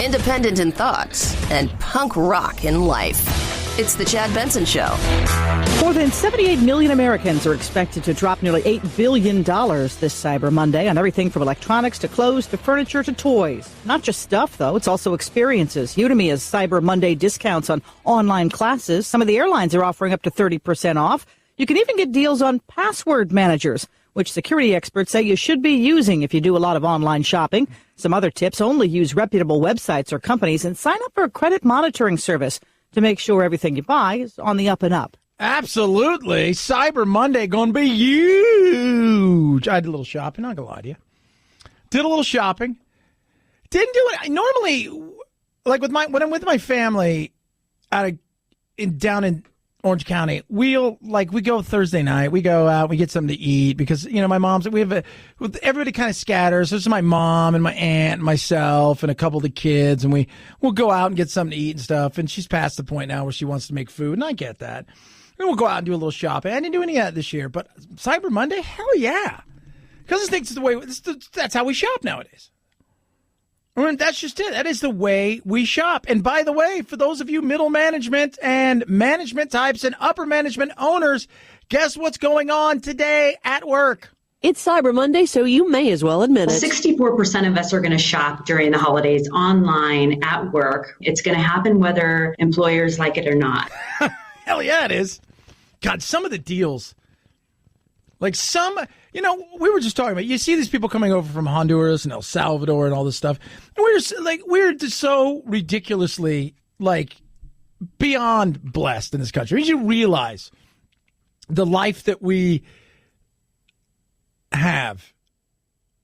Independent in thoughts and punk rock in life. It's the Chad Benson Show. More than 78 million Americans are expected to drop nearly $8 billion this Cyber Monday on everything from electronics to clothes to furniture to toys. Not just stuff, though. It's also experiences. Udemy has Cyber Monday discounts on online classes. Some of the airlines are offering up to 30% off. You can even get deals on password managers, which security experts say you should be using if you do a lot of online shopping. Some other tips: only use reputable websites or companies and sign up for a credit monitoring service to make sure everything you buy is on the up and up. Absolutely. Cyber Monday going to be huge. I did a little shopping, not going to lie to you. Did a little shopping. Didn't do it. Normally, like when I'm with my family down in Orange County, we go Thursday night. We go out, we get something to eat because, my mom's, everybody kind of scatters. There's my mom and my aunt and myself and a couple of the kids, and we'll go out and get something to eat and stuff. And she's past the point now where she wants to make food, and I get that. And we'll go out and do a little shopping. I didn't do any of that this year, but Cyber Monday, hell yeah. Because I think it's the way, that's how we shop nowadays. I mean, that's just it. That is the way we shop. And by the way, for those of you middle management and management types and upper management owners, guess what's going on today at work? It's Cyber Monday, so you may as well admit it. 64% of us are going to shop during the holidays online at work. It's going to happen whether employers like it or not. Hell yeah, it is. God, some of the deals. Like we were just talking about, you see these people coming over from Honduras and El Salvador and all this stuff. And we're just so ridiculously, beyond blessed in this country. You realize the life that we have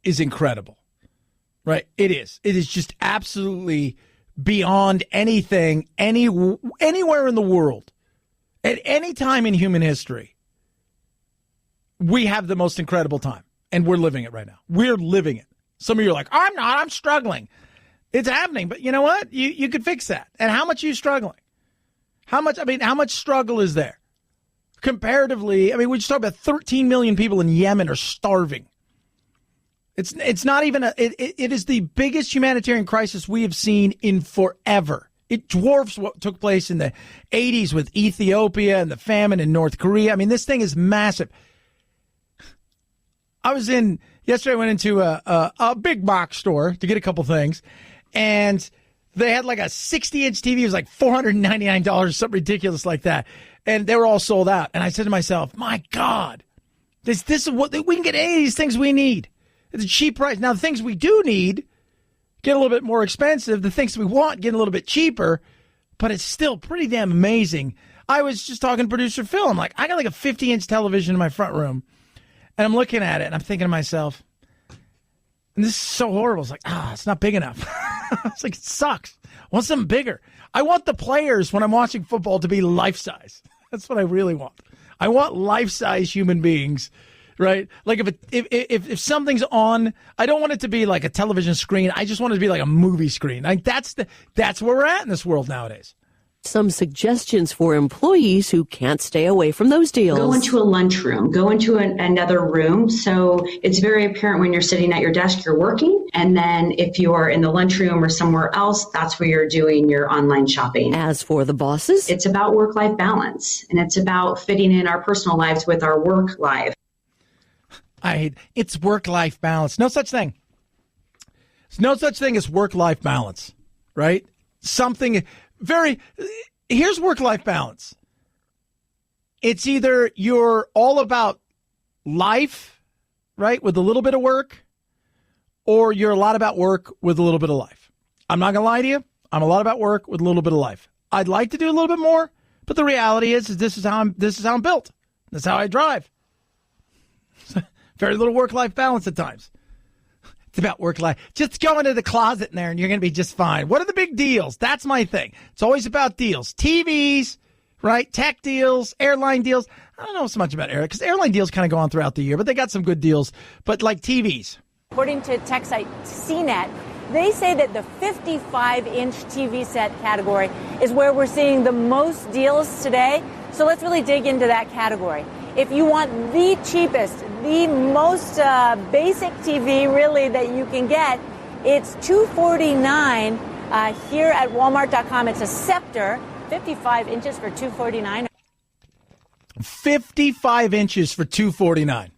is incredible, right? It is. It is just absolutely beyond anything, anywhere in the world, at any time in human history. We have the most incredible time, and we're living it right now. We're living it. Some of you are like, I'm not, I'm struggling. It's happening, but you know what? You could fix that. And how much are you struggling? How much struggle is there? Comparatively, we just talked about 13 million people in Yemen are starving. It's not even it is the biggest humanitarian crisis we have seen in forever. It dwarfs what took place in the 80s with Ethiopia and the famine in North Korea. This thing is massive. Yesterday I went into a big box store to get a couple things, and they had like a 60-inch TV. It was like $499, something ridiculous like that. And they were all sold out. And I said to myself, my God, this is what we can get any of these things we need. It's a cheap price. Now, the things we do need get a little bit more expensive. The things we want get a little bit cheaper, but it's still pretty damn amazing. I was just talking to producer Phil. I'm like, I got like a 50-inch television in my front room. And I'm looking at it, and I'm thinking to myself, and this is so horrible. It's like, it's not big enough. It's like, it sucks. I want something bigger. I want the players, when I'm watching football, to be life-size. That's what I really want. I want life-size human beings, right? Like if something's on, I don't want it to be like a television screen. I just want it to be like a movie screen. That's where we're at in this world nowadays. Some suggestions for employees who can't stay away from those deals. Go into a lunchroom. Go into another room. So it's very apparent when you're sitting at your desk, you're working. And then if you're in the lunchroom or somewhere else, that's where you're doing your online shopping. As for the bosses, it's about work-life balance. And it's about fitting in our personal lives with our work life. It's work-life balance. No such thing. There's no such thing as work-life balance, right? Here's work-life balance. It's either you're all about life, right, with a little bit of work, or you're a lot about work with a little bit of life. I'm not going to lie to you. I'm a lot about work with a little bit of life. I'd like to do a little bit more, but the reality is this is how I'm built. That's how I drive. Very little work-life balance at times. It's about work-life. Just go into the closet in there and you're going to be just fine. What are the big deals? That's my thing. It's always about deals. TVs, right? Tech deals, airline deals. I don't know so much about airline because airline deals kind of go on throughout the year, but they got some good deals. But like TVs. According to tech site CNET, they say that the 55-inch TV set category is where we're seeing the most deals today. So let's really dig into that category. If you want the cheapest, the most basic TV really that you can get, it's $249 here at Walmart.com. It's a Scepter, 55 inches for $249. 55 inches for $249.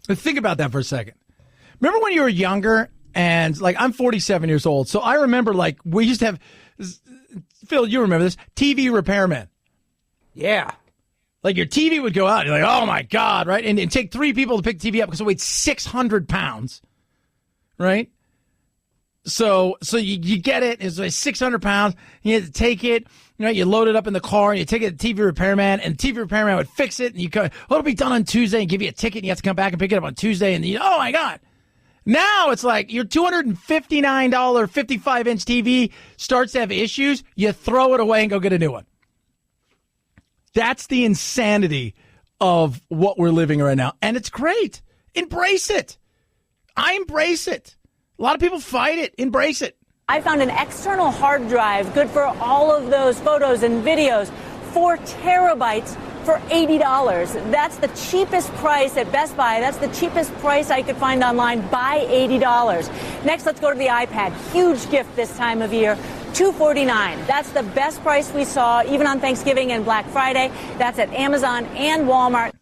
Think about that for a second. Remember when you were younger and like I'm 47 years old. So I remember like we used to have, Phil, you remember this, TV repairman. Yeah. Like your TV would go out. You're like, oh my God, right? And it'd take 3 people to pick the TV up because it weighed 600 pounds, right? So you get it. It's like 600 pounds. You had to take it. You know, you load it up in the car and you take it to the TV repairman, and the TV repairman would fix it. And you go, oh, it'll be done on Tuesday, and give you a ticket. And you have to come back and pick it up on Tuesday. And oh my God. Now it's like your $259 55-inch TV starts to have issues. You throw it away and go get a new one. That's the insanity of what we're living right now. And it's great. Embrace it. I embrace it. A lot of people fight it. Embrace it. I found an external hard drive, good for all of those photos and videos, 4 terabytes for $80. That's the cheapest price at Best Buy. That's the cheapest price I could find online by $80. Next, let's go to the iPad. Huge gift this time of year. $249. That's the best price we saw, even on Thanksgiving and Black Friday. That's at Amazon and Walmart.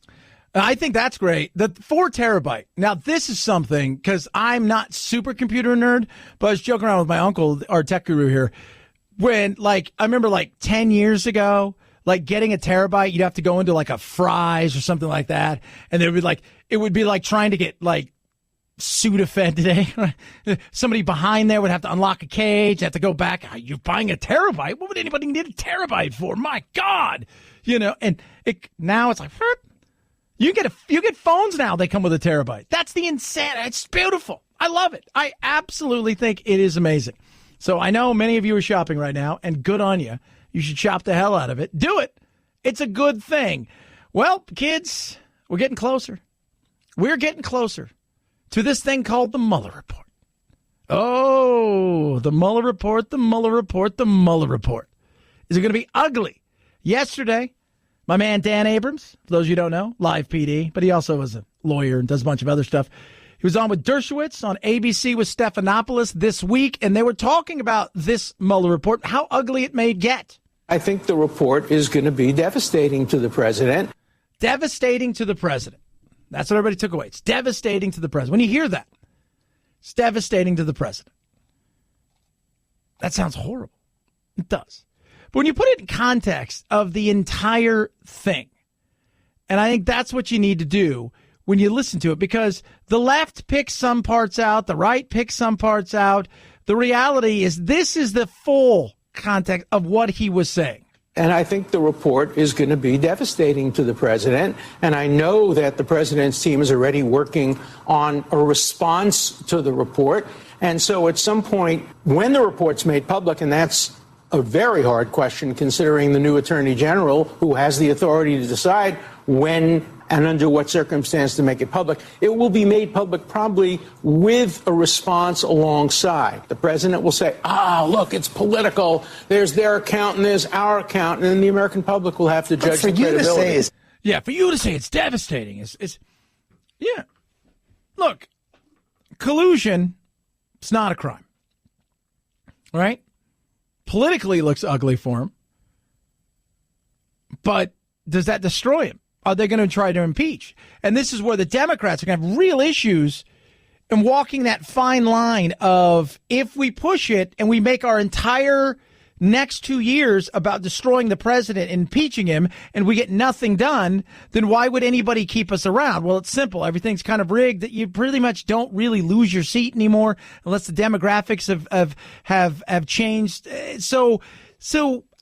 I think that's great. The 4 terabyte. Now, this is something, because I'm not super computer nerd, but I was joking around with my uncle, our tech guru here, when, like, I remember, like, 10 years ago, like, getting a terabyte, you'd have to go into, like, a Fry's or something like that, and it would be like trying to get, like, Sudafed today. Somebody behind there would have to unlock a cage, have to go back. You're buying a terabyte? What would anybody need a terabyte for? My God. You know, and now it's like, you get phones now. They come with a terabyte. That's the insanity. It's beautiful. I love it. I absolutely think it is amazing. So I know many of you are shopping right now, and good on you. You should shop the hell out of it. Do it. It's a good thing. Well, kids, we're getting closer. We're getting closer to this thing called the Mueller Report. Oh, the Mueller Report, the Mueller Report, the Mueller Report. Is it going to be ugly? Yesterday, my man Dan Abrams, for those of you who don't know, live PD, but he also is a lawyer and does a bunch of other stuff. He was on with Dershowitz on ABC with Stephanopoulos this week, and they were talking about this Mueller report, how ugly it may get. I think the report is going to be devastating to the president. Devastating to the president. That's what everybody took away. It's devastating to the president. When you hear that, it's devastating to the president. That sounds horrible. It does. But when you put it in context of the entire thing, and I think that's what you need to do when you listen to it, because the left picks some parts out, the right picks some parts out. The reality is this is the full context of what he was saying. And I think the report is going to be devastating to the president. And I know that the president's team is already working on a response to the report. And so at some point, when the report's made public, and that's a very hard question considering the new attorney general who has the authority to decide when and under what circumstance to make it public, it will be made public probably with a response alongside. The president will say, look, it's political. There's their account and there's our account. And then the American public will have to judge the credibility. For you to say it's devastating is yeah. Look, collusion, it's not a crime. Right? Politically, it looks ugly for him. But does that destroy him? Are they going to try to impeach? And this is where the Democrats are going to have real issues in walking that fine line of if we push it and we make our entire next 2 years about destroying the president and impeaching him, and we get nothing done, then why would anybody keep us around? Well, it's simple. Everything's kind of rigged that you pretty much don't really lose your seat anymore unless the demographics have changed. So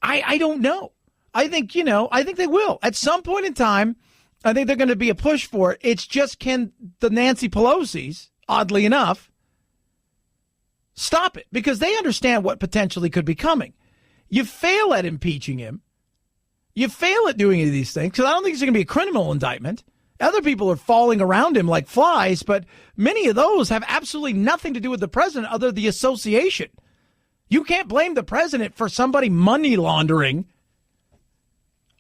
I don't know. I think they will. At some point in time, I think they're going to be a push for it. It's just, can the Nancy Pelosi's, oddly enough, stop it? Because they understand what potentially could be coming. You fail at impeaching him. You fail at doing any of these things, because I don't think it's going to be a criminal indictment. Other people are falling around him like flies, but many of those have absolutely nothing to do with the president other than the association. You can't blame the president for somebody money laundering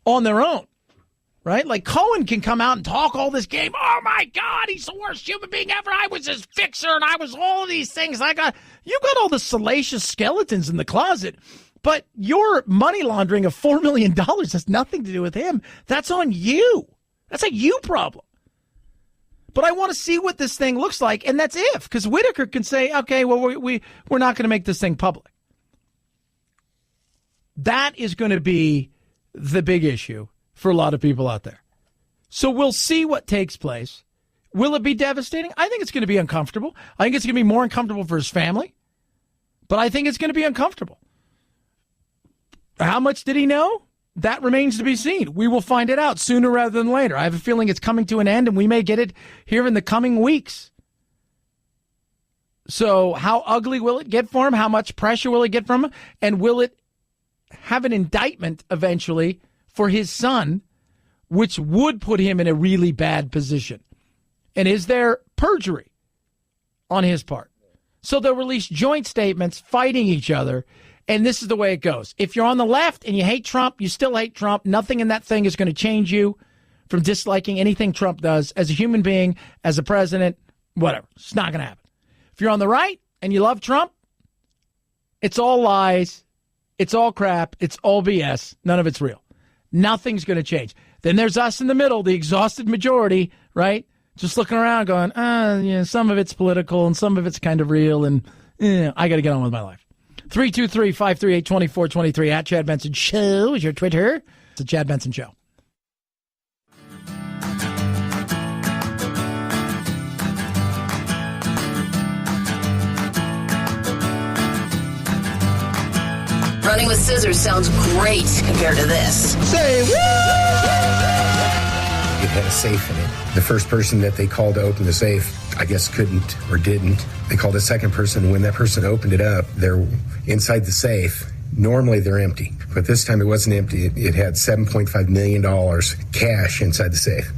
on their own, right? Like Cohen can come out and talk all this game. Oh, my God, he's the worst human being ever. I was his fixer, and I was all of these things. You got all the salacious skeletons in the closet. But your money laundering of $4 million has nothing to do with him. That's on you. That's a you problem. But I want to see what this thing looks like, and that's if. Because Whitaker can say, okay, well, we're not going to make this thing public. That is going to be the big issue for a lot of people out there. So we'll see what takes place. Will it be devastating? I think it's going to be uncomfortable. I think it's going to be more uncomfortable for his family. But I think it's going to be uncomfortable. How much did he know? That remains to be seen. We will find it out sooner rather than later. I have a feeling it's coming to an end, and we may get it here in the coming weeks. So how ugly will it get for him? How much pressure will it get from him? And will it have an indictment eventually for his son, which would put him in a really bad position? And is there perjury on his part? So they'll release joint statements fighting each other. And this is the way it goes. If you're on the left and you hate Trump, you still hate Trump. Nothing in that thing is going to change you from disliking anything Trump does as a human being, as a president, whatever. It's not going to happen. If you're on the right and you love Trump, it's all lies. It's all crap. It's all BS. None of it's real. Nothing's going to change. Then there's us in the middle, the exhausted majority, right? Just looking around going, some of it's political and some of it's kind of real, and I got to get on with my life. 323-538-2423 at Chad Benson Show is your Twitter. It's the Chad Benson Show. Running with scissors sounds great compared to this. Say what? It had a safe in it. The first person that they called to open the safe, I guess, couldn't or didn't. They called a second person. When that person opened it up, they're inside the safe. Normally they're empty, but this time it wasn't empty. It had $7.5 million cash inside the safe.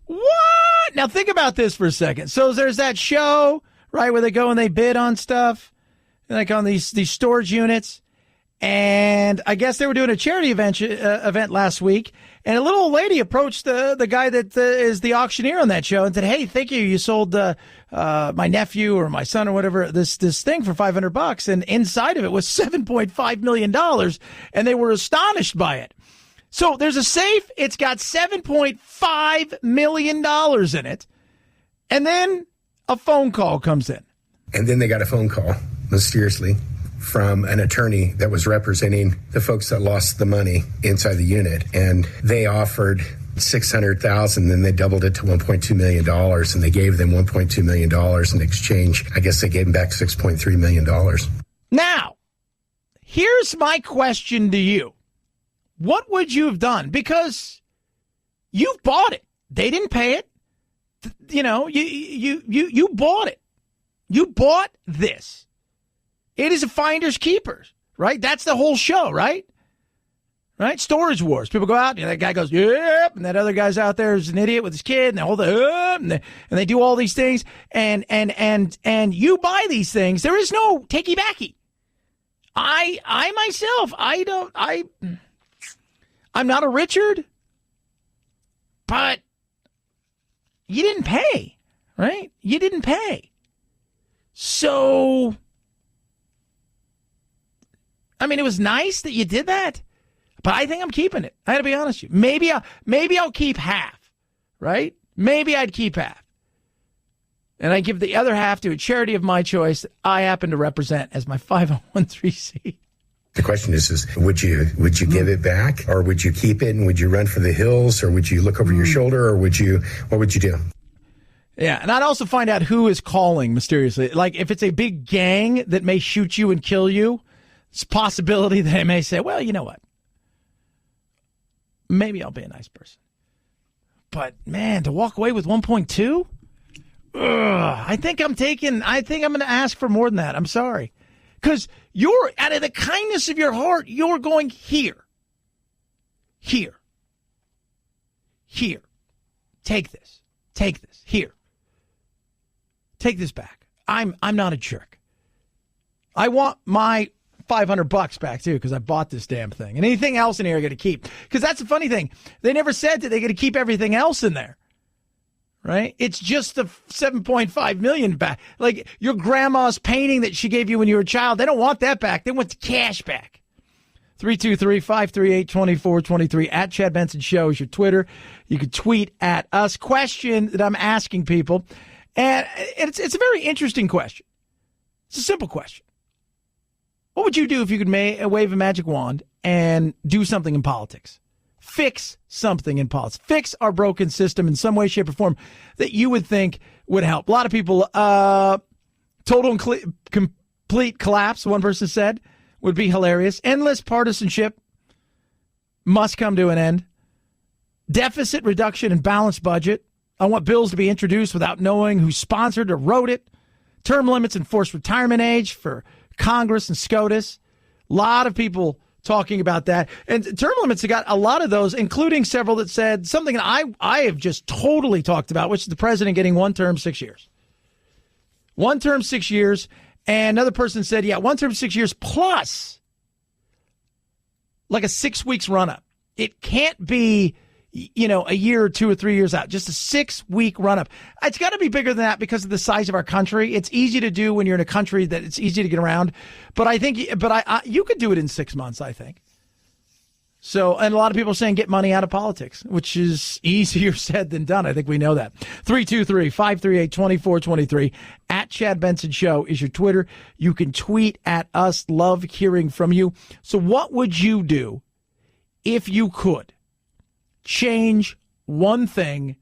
What? Now think about this for a second. So there's that show, right, where they go and they bid on stuff, like on these storage units. And I guess they were doing a charity event last week, and a little old lady approached the guy that is the auctioneer on that show and said, "Hey, thank you. You sold my nephew or my son or whatever this thing for $500, and inside of it was $7.5 million." And they were astonished by it. So there's a safe. It's got $7.5 million in it, and then a phone call comes in. And then they got a phone call, mysteriously, from an attorney that was representing the folks that lost the money inside the unit. And they offered $600,000, then they doubled it to $1.2 million, and they gave them $1.2 million in exchange. I guess they gave them back $6.3 million. Now, here's my question to you. What would you have done? Because you've bought it. They didn't pay it. You bought it. You bought this. It is a finder's keepers, right? That's the whole show, right? Right? Storage wars. People go out, and that guy goes, yep, and that other guy's out there is an idiot with his kid, and they hold and they do all these things, and you buy these things. There is no takey-backy. I myself, I'm not a Richard, but you didn't pay, right? You didn't pay. So, I mean, it was nice that you did that, but I think I'm keeping it. I got to be honest with you. Maybe I'll keep half, right? Maybe I'd keep half. And I give the other half to a charity of my choice that I happen to represent as my 501c. The question is would you give it back, or would you keep it and would you run for the hills, or would you look over your shoulder, or what would you do? Yeah, and I'd also find out who is calling mysteriously. Like, if it's a big gang that may shoot you and kill you, it's a possibility that they may say, well, you know what? Maybe I'll be a nice person. But, man, to walk away with 1.2? I think I'm going to ask for more than that. I'm sorry. Because you're, out of the kindness of your heart, you're going here. Here. Take this. Here. Take this back. I'm not a jerk. I want my $500 back too, because I bought this damn thing. And anything else in here I got to keep. Because that's the funny thing. They never said that they got to keep everything else in there. Right? It's just the $7.5 million back. Like your grandma's painting that she gave you when you were a child. They don't want that back. They want the cash back. 323-538-2423 at Chad Benson Show is your Twitter. You can tweet at us. Question that I'm asking people. And it's a very interesting question. It's a simple question. What would you do if you could wave a magic wand and do something in politics? Fix something in politics. Fix our broken system in some way, shape, or form that you would think would help. A lot of people, total and complete collapse, one person said, would be hilarious. Endless partisanship must come to an end. Deficit reduction and balanced budget. I want bills to be introduced without knowing who sponsored or wrote it. Term limits and forced retirement age for Congress and SCOTUS. A lot of people talking about that. And term limits have got a lot of those, including several that said something I have just totally talked about, which is the president getting 1 term, 6 years. 1 term, 6 years. And another person said, 1 term, 6 years plus like a 6 weeks run-up. It can't be, a year or 2 or 3 years out, just a 6-week run-up. It's got to be bigger than that because of the size of our country. It's easy to do when you're in a country that it's easy to get around. But I think, you could do it in 6 months, I think. So, and a lot of people are saying get money out of politics, which is easier said than done. I think we know that. 323-538-2423 at Chad Benson Show is your Twitter. You can tweet at us. Love hearing from you. So what would you do if you could change one thing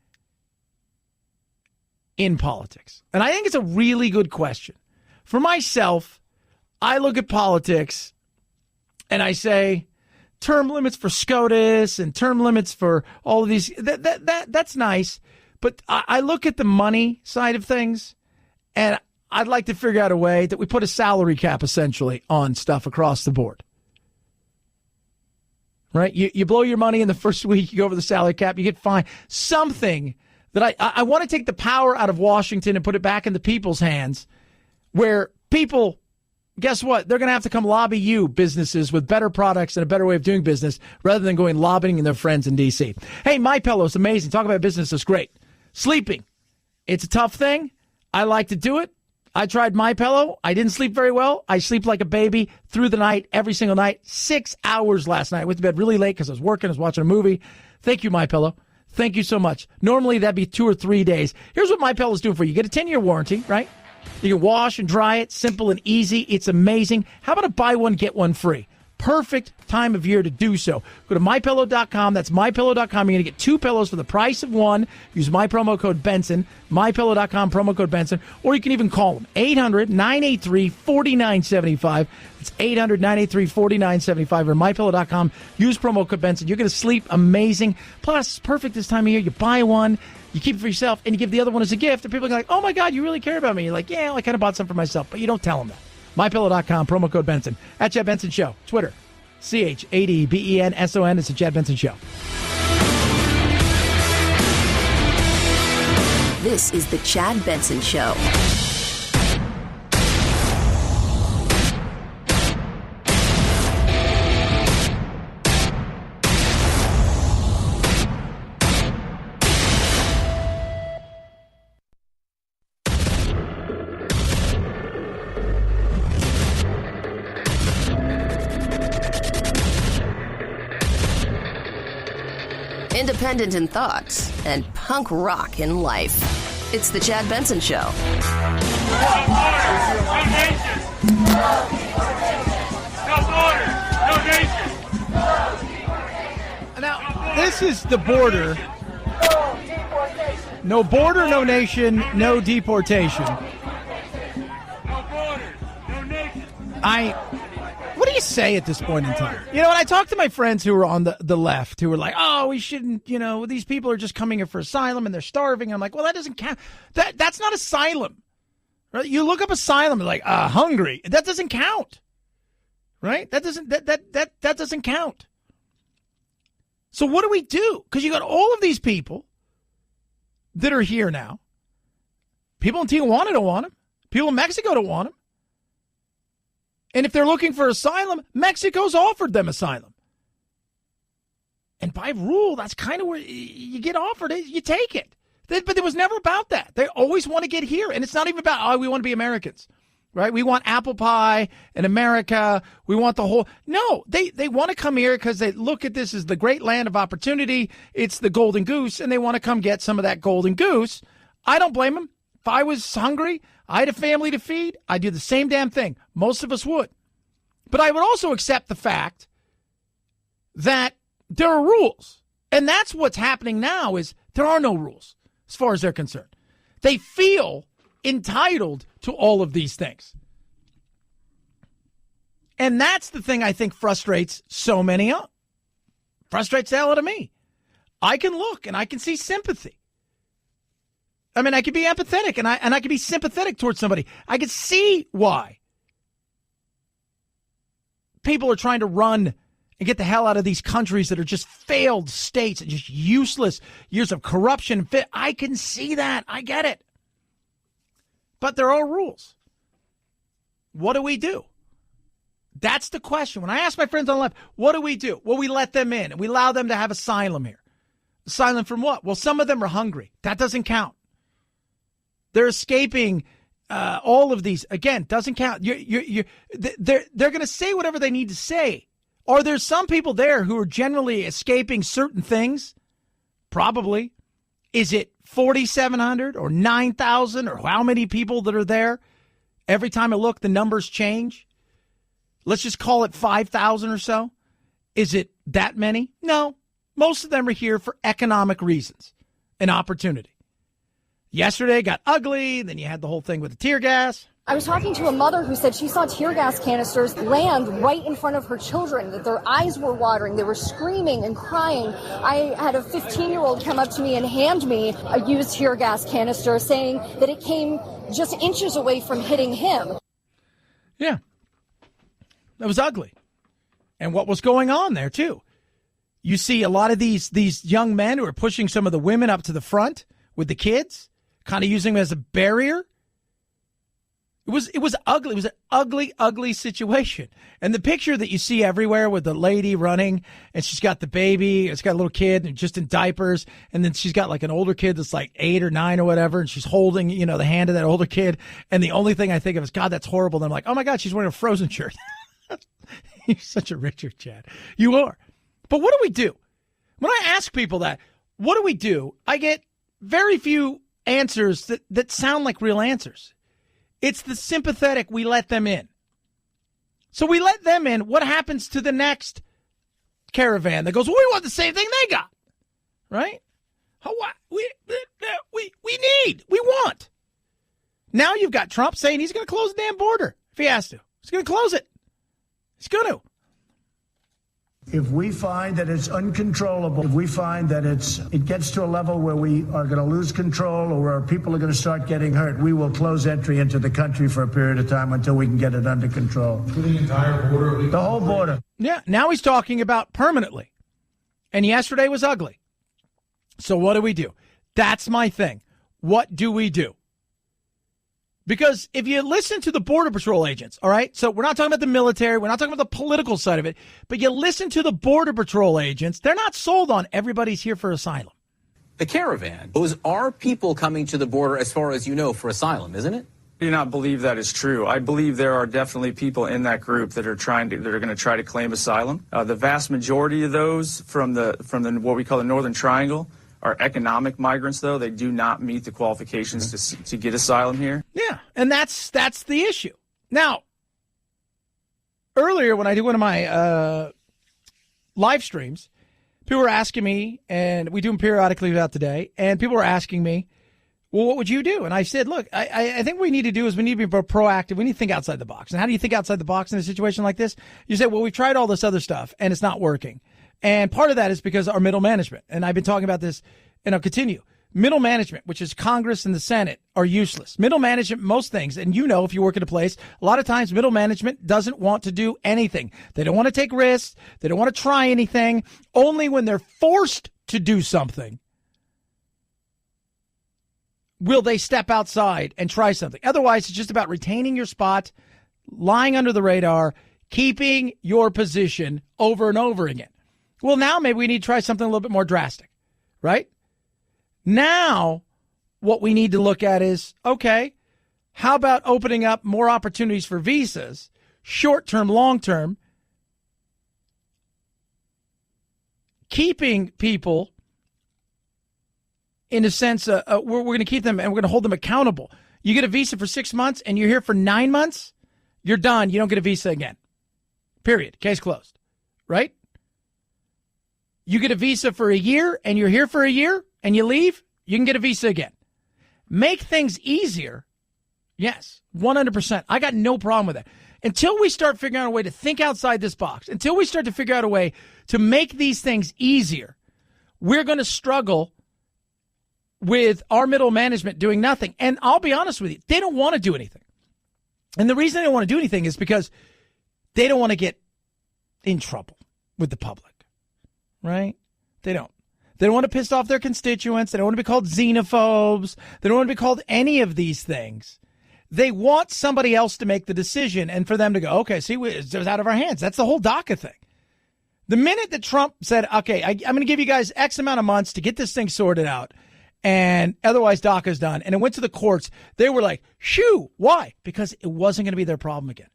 in politics? And I think it's a really good question. For myself, I look at politics and I say, term limits for SCOTUS and term limits for all of these, that's nice. But I look at the money side of things, and I'd like to figure out a way that we put a salary cap essentially on stuff across the board. Right? You blow your money in the first week, you go over the salary cap, you get fined. Something that I want to take the power out of Washington and put it back in the people's hands, where people, guess what? They're going to have to come lobby you, businesses, with better products and a better way of doing business rather than going lobbying their friends in D.C. Hey, MyPillow is amazing. Talk about business. It's great. Sleeping. It's a tough thing. I like to do it. I tried MyPillow. I didn't sleep very well. I sleep like a baby through the night, every single night. 6 hours last night. I went to bed really late because I was working. I was watching a movie. Thank you, MyPillow. Thank you so much. Normally, that'd be 2 or 3 days. Here's what MyPillow is doing for you. You get a 10-year warranty, right? You can wash and dry it. Simple and easy. It's amazing. How about a buy one, get one free? Perfect time of year to do so. Go to MyPillow.com. That's MyPillow.com. You're going to get 2 pillows for the price of one. Use my promo code Benson. MyPillow.com, promo code Benson. Or you can even call them. 800-983-4975. It's 800-983-4975 or MyPillow.com. Use promo code Benson. You're going to sleep amazing. Plus, it's perfect this time of year. You buy one, you keep it for yourself, and you give the other one as a gift. And people are like, oh, my God, you really care about me. You're like, yeah, I kind of bought some for myself. But you don't tell them that. MyPillow.com, promo code Benson. At Chad Benson Show. Twitter, CHADBENSON. It's the Chad Benson Show. This is the Chad Benson Show. Independent in thoughts and punk rock in life. It's the Chad Benson Show. No borders, no nation. No borders. Now, this is the border. No border, no nation, no deportation. What do you say at this point in time? You know, when I talk to my friends who are on the left, who are like, oh, we shouldn't, these people are just coming here for asylum and they're starving. I'm like, well, that doesn't count. That's not asylum. Right? You look up asylum, like, hungry. That doesn't count. Right? That doesn't count. So what do we do? Because you got all of these people that are here now. People in Tijuana don't want them. People in Mexico don't want them. And if they're looking for asylum, Mexico's offered them asylum. And by rule, that's kind of where you get offered it, you take it. But it was never about that. They always want to get here. And it's not even about, we want to be Americans, right? We want apple pie in America. We want the whole. No, they want to come here because they look at this as the great land of opportunity. It's the golden goose, and they want to come get some of that golden goose. I don't blame them. If I was hungry, I had a family to feed, I'd do the same damn thing. Most of us would. But I would also accept the fact that there are rules. And that's what's happening now is there are no rules as far as they're concerned. They feel entitled to all of these things. And that's the thing I think frustrates so many up. Frustrates the hell out of me. I can look and I can see sympathy. I mean, I could be empathetic and I could be sympathetic towards somebody. I could see why people are trying to run and get the hell out of these countries that are just failed states and just useless years of corruption. I can see that. I get it. But there are rules. What do we do? That's the question. When I ask my friends on the left, what do we do? Well, we let them in and we allow them to have asylum here. Asylum from what? Well, some of them are hungry. That doesn't count. They're escaping all of these. Again, doesn't count. They're going to say whatever they need to say. Are there some people there who are generally escaping certain things? Probably. Is it 4,700 or 9,000 or how many people that are there? Every time I look, the numbers change. Let's just call it 5,000 or so. Is it that many? No. Most of them are here for economic reasons and opportunity. Yesterday got ugly. Then you had the whole thing with the tear gas. I was talking to a mother who said she saw tear gas canisters land right in front of her children, that their eyes were watering. They were screaming and crying. I had a 15-year-old come up to me and hand me a used tear gas canister saying that it came just inches away from hitting him. Yeah. That was ugly. And what was going on there, too? You see a lot of these young men who are pushing some of the women up to the front with the kids, kind of using them as a barrier. It was ugly. It was an ugly, ugly situation. And the picture that you see everywhere with the lady running and she's got the baby, it's got a little kid and just in diapers. And then she's got like an older kid that's like 8 or 9 or whatever. And she's holding, the hand of that older kid. And the only thing I think of is, God, that's horrible. And I'm like, oh my God, she's wearing a Frozen shirt. You're such a Richard, Chad. You are. But what do we do? When I ask people that, what do we do? I get very few answers that sound like real answers. It's the sympathetic, we let them in. So we let them in. What happens to the next caravan that goes, well, we want the same thing they got, right? We want. Now you've got Trump saying he's going to close the damn border if he has to. He's going to close it. He's going to. If we find that it's uncontrollable, if we find that it gets to a level where we are going to lose control or where people are going to start getting hurt, we will close entry into the country for a period of time until we can get it under control. The entire border? The whole border. Yeah, now he's talking about permanently. And yesterday was ugly. So what do we do? That's my thing. What do we do? Because if you listen to the Border Patrol agents, all right, so we're not talking about the military, we're not talking about the political side of it, but you listen to the Border Patrol agents, they're not sold on everybody's here for asylum. The caravan, those are people coming to the border, as far as you know, for asylum, isn't it? I do not believe that is true. I believe there are definitely people in that group that are going to try to claim asylum. The vast majority of those from the what we call the Northern Triangle are economic migrants, though. They do not meet the qualifications to get asylum here. Yeah, and that's the issue. Now, earlier when I do one of my live streams, people were asking me, and we do them periodically throughout the day, and people were asking me, well, what would you do? And I said, look, I think what we need to do is we need to be proactive. We need to think outside the box. And how do you think outside the box in a situation like this? You say, well, we've tried all this other stuff, and it's not working. And part of that is because our middle management, and I've been talking about this, and I'll continue. Middle management, which is Congress and the Senate, are useless. Middle management, most things, and you know if you work at a place, a lot of times middle management doesn't want to do anything. They don't want to take risks. They don't want to try anything. Only when they're forced to do something will they step outside and try something. Otherwise, it's just about retaining your spot, lying under the radar, keeping your position over and over again. Well, now maybe we need to try something a little bit more drastic, right? Now, what we need to look at is, okay, how about opening up more opportunities for visas, short-term, long-term, keeping people in a sense, we're going to keep them and we're going to hold them accountable. You get a visa for 6 months and you're here for 9 months, you're done. You don't get a visa again. Period. Case closed. Right? You get a visa for a year and you're here for a year and you leave, you can get a visa again. Make things easier. Yes, 100%. I got no problem with that. Until we start figuring out a way to think outside this box, until we start to figure out a way to make these things easier, we're going to struggle with our middle management doing nothing. And I'll be honest with you, they don't want to do anything. And the reason they don't want to do anything is because they don't want to get in trouble with the public, right? They don't. They don't want to piss off their constituents. They don't want to be called xenophobes. They don't want to be called any of these things. They want somebody else to make the decision and for them to go, okay, see, it was out of our hands. That's the whole DACA thing. The minute that Trump said, okay, I'm going to give you guys X amount of months to get this thing sorted out, and otherwise DACA's done, and it went to the courts, they were like, shoo. Why? Because it wasn't going to be their problem again.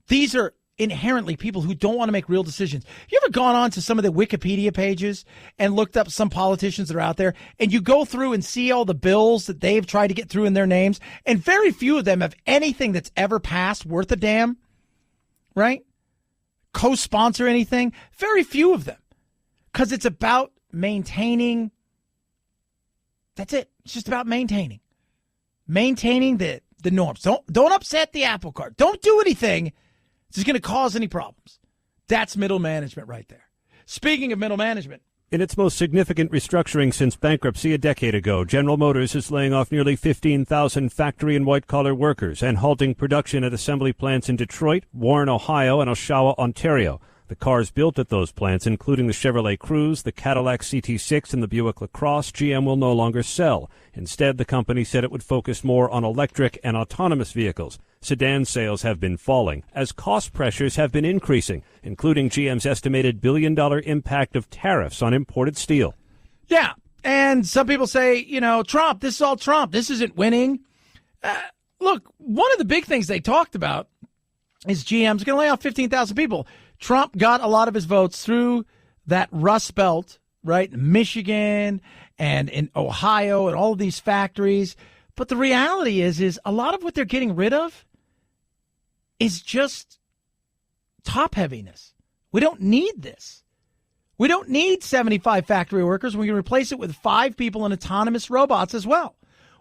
These are inherently people who don't want to make real decisions. You ever gone on to some of the Wikipedia pages and looked up some politicians that are out there, and you go through and see all the bills that they've tried to get through in their names, and very few of them have anything that's ever passed worth a damn, right? Co-sponsor anything? Very few of them. Because it's about maintaining. That's it. It's just about maintaining the norms. Don't upset the apple cart. Don't do anything that's going to cause any problems. That's middle management right there. Speaking of middle management. In its most significant restructuring since bankruptcy a decade ago, General Motors is laying off nearly 15,000 factory and white-collar workers and halting production at assembly plants in Detroit, Warren, Ohio, and Oshawa, Ontario. The cars built at those plants, including the Chevrolet Cruze, the Cadillac CT6, and the Buick LaCrosse, GM will no longer sell. Instead, the company said it would focus more on electric and autonomous vehicles. Sedan sales have been falling as cost pressures have been increasing, including GM's estimated billion-dollar impact of tariffs on imported steel. Yeah, and some people say, Trump, this is all Trump. This isn't winning. Look, one of the big things they talked about is GM's going to lay off 15,000 people. Trump got a lot of his votes through that Rust Belt, right? Michigan and in Ohio and all of these factories. But the reality is a lot of what they're getting rid of is just top heaviness. We don't need this. We don't need 75 factory workers. We can replace it with 5 people and autonomous robots as well.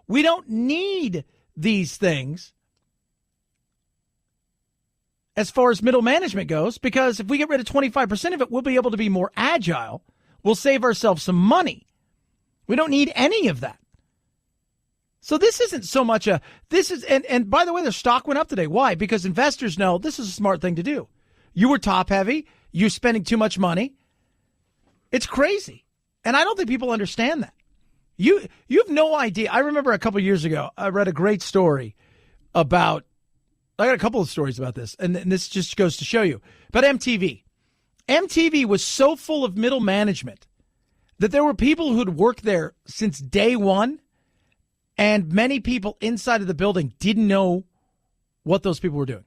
We don't need these things as far as middle management goes, because if we get rid of 25% of it, we'll be able to be more agile. We'll save ourselves some money. We don't need any of that. So this isn't so much and by the way, their stock went up today. Why? Because investors know this is a smart thing to do. You were top heavy. You're spending too much money. It's crazy. And I don't think people understand that. You have no idea. I remember a couple of years ago, I read a great story about, I got a couple of stories about this, and this just goes to show you. But MTV. MTV was so full of middle management that there were people who'd worked there since day one, and many people inside of the building didn't know what those people were doing.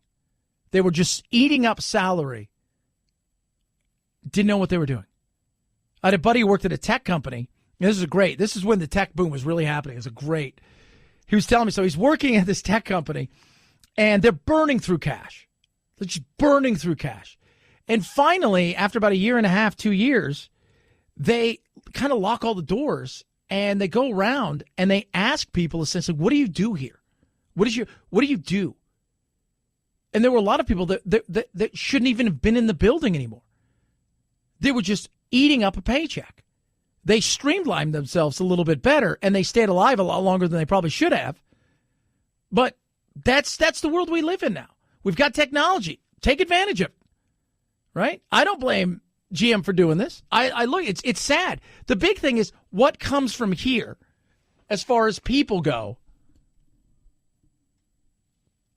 They were just eating up salary, didn't know what they were doing. I had a buddy who worked at a tech company. This is when the tech boom was really happening. It was great. He was telling me, so he's working at this tech company, and they're burning through cash. They're just burning through cash. And finally, after about a year and a half, 2 years, they kind of lock all the doors and they go around and they ask people essentially, what do you do here? What do you do? And there were a lot of people that shouldn't even have been in the building anymore. They were just eating up a paycheck. They streamlined themselves a little bit better and they stayed alive a lot longer than they probably should have. But that's the world we live in now. We've got technology. Take advantage of it. Right? I don't blame GM for doing this. I look, it's sad. The big thing is what comes from here as far as people go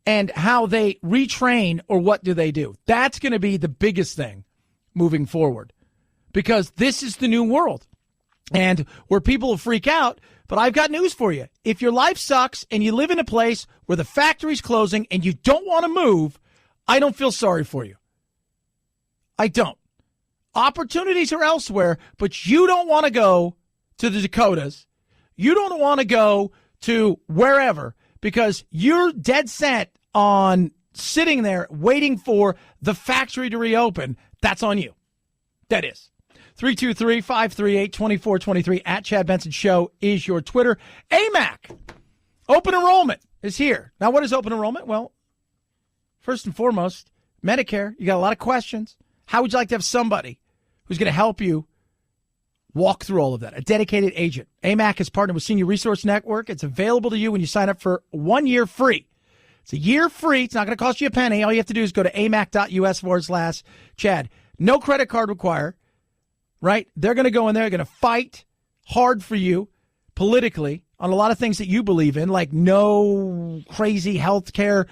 and how they retrain or what do they do. That's going to be the biggest thing moving forward because this is the new world and where people will freak out. But I've got news for you. If your life sucks and you live in a place where the factory's closing and you don't want to move, I don't feel sorry for you. I don't. Opportunities are elsewhere, but you don't want to go to the Dakotas. You don't want to go to wherever because you're dead set on sitting there waiting for the factory to reopen. That's on you. That is. 323-538-2423 at Chad Benson Show is your Twitter. AMAC, open enrollment is here. Now, what is open enrollment? Well, first and foremost, Medicare. You got a lot of questions. How would you like to have somebody who's going to help you walk through all of that? A dedicated agent. AMAC is partnered with Senior Resource Network. It's available to you when you sign up for 1 year free. It's a year free. It's not going to cost you a penny. All you have to do is go to amac.us/Chad. No credit card required, right? They're going to go in there. They're going to fight hard for you politically on a lot of things that you believe in, like no crazy health care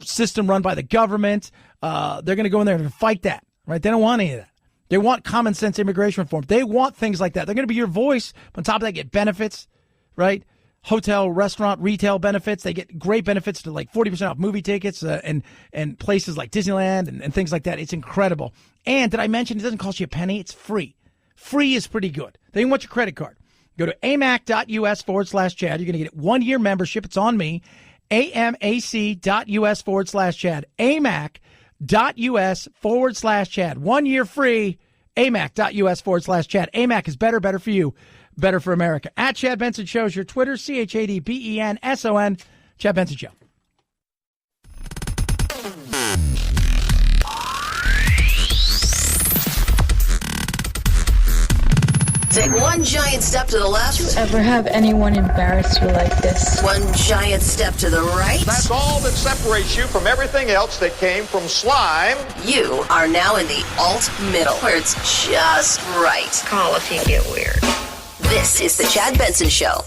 system run by the government. They're going to go in there and fight that. Right? They don't want any of that. They want common sense immigration reform. They want things like that. They're going to be your voice. On top of that, get benefits, right? Hotel, restaurant, retail benefits. They get great benefits to like 40% off movie tickets and places like Disneyland and things like that. It's incredible. And did I mention it doesn't cost you a penny? It's free. Free is pretty good. They don't want your credit card. Go to amac.us/Chad. You're going to get a 1 year membership. It's on me. amac.us/Chad. amac.us/Chad. 1 year free. amac.us/Chad. AMAC is better for you, better for America. At Chad Benson Show is your Twitter. ChadBenson. Chad Benson Show. Take one giant step to the left. Did you ever have anyone embarrass you like this? One giant step to the right. That's all that separates you from everything else that came from slime. You are now in the alt-middle, where it's just right. Call if you get weird. This is the Chad Benson Show.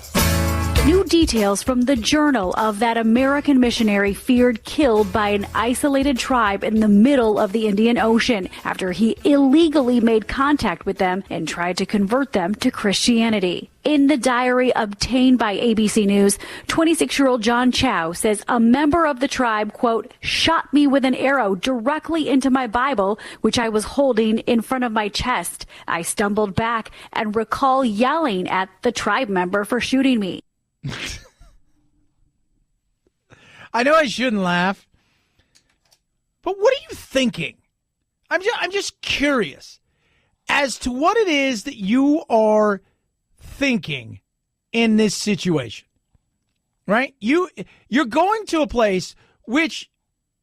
New details from the Journal of that American missionary feared killed by an isolated tribe in the middle of the Indian Ocean after he illegally made contact with them and tried to convert them to Christianity. In the diary obtained by ABC News, 26-year-old John Chow says a member of the tribe, quote, shot me with an arrow directly into my Bible, which I was holding in front of my chest. I stumbled back and recall yelling at the tribe member for shooting me. I know I shouldn't laugh, but what are you thinking? I'm just curious as to what it is that you are thinking in this situation, right? You're going to a place which,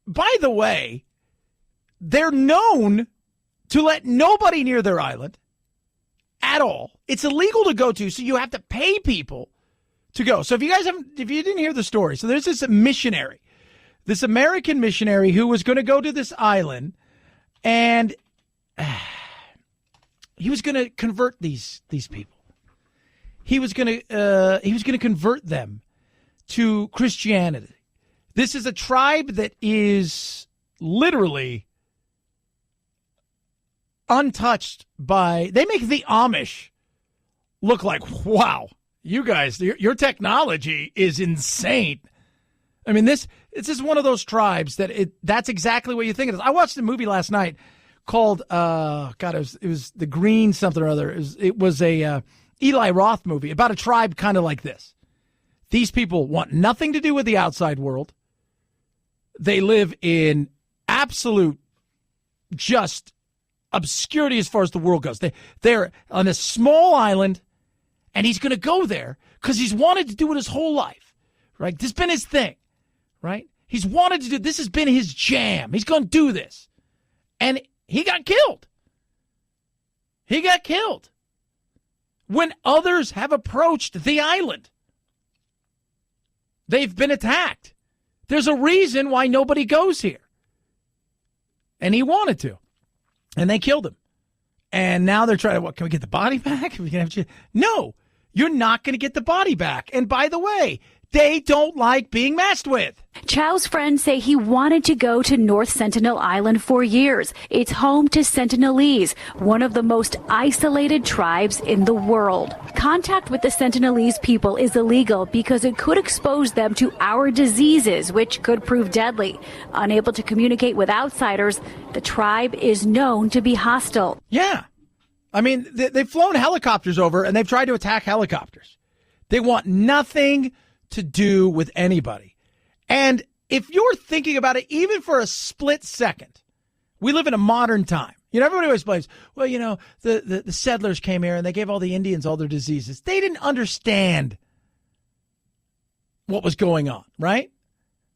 by the way, they're known to let nobody near their island at all. It's illegal to go to, so you have to pay people to go. So if you didn't hear the story, so there's this missionary, this American missionary who was going to go to this island, and he was going to convert these people. He was going to convert them to Christianity. This is a tribe that is literally untouched by. They make the Amish look like, wow. You guys, your technology is insane. I mean, this is one of those tribes that's exactly what you think it is. I watched a movie last night called, it was the Green something or other. It was a Eli Roth movie about a tribe kind of like this. These people want nothing to do with the outside world. They live in absolute just obscurity as far as the world goes. They're on a small island, and he's going to go there because he's wanted to do it his whole life, right? This has been his thing, right? He's wanted to do, this has been his jam. He's going to do this. And he got killed. He got killed when others have approached the island. They've been attacked. There's a reason why nobody goes here. And he wanted to. And they killed him. And now they're trying to, what, can we get the body back? No, you're not going to get the body back. And by the way, they don't like being messed with. Chow's friends say he wanted to go to North Sentinel Island for years. It's home to Sentinelese, one of the most isolated tribes in the world. Contact with the Sentinelese people is illegal because it could expose them to our diseases, which could prove deadly. Unable to communicate with outsiders, the tribe is known to be hostile. Yeah. I mean, they've flown helicopters over and they've tried to attack helicopters. They want nothing to do with anybody. And if you're thinking about it, even for a split second, we live in a modern time. You know, everybody always blames, well, you know, the settlers came here and they gave all the Indians all their diseases. They didn't understand what was going on, right?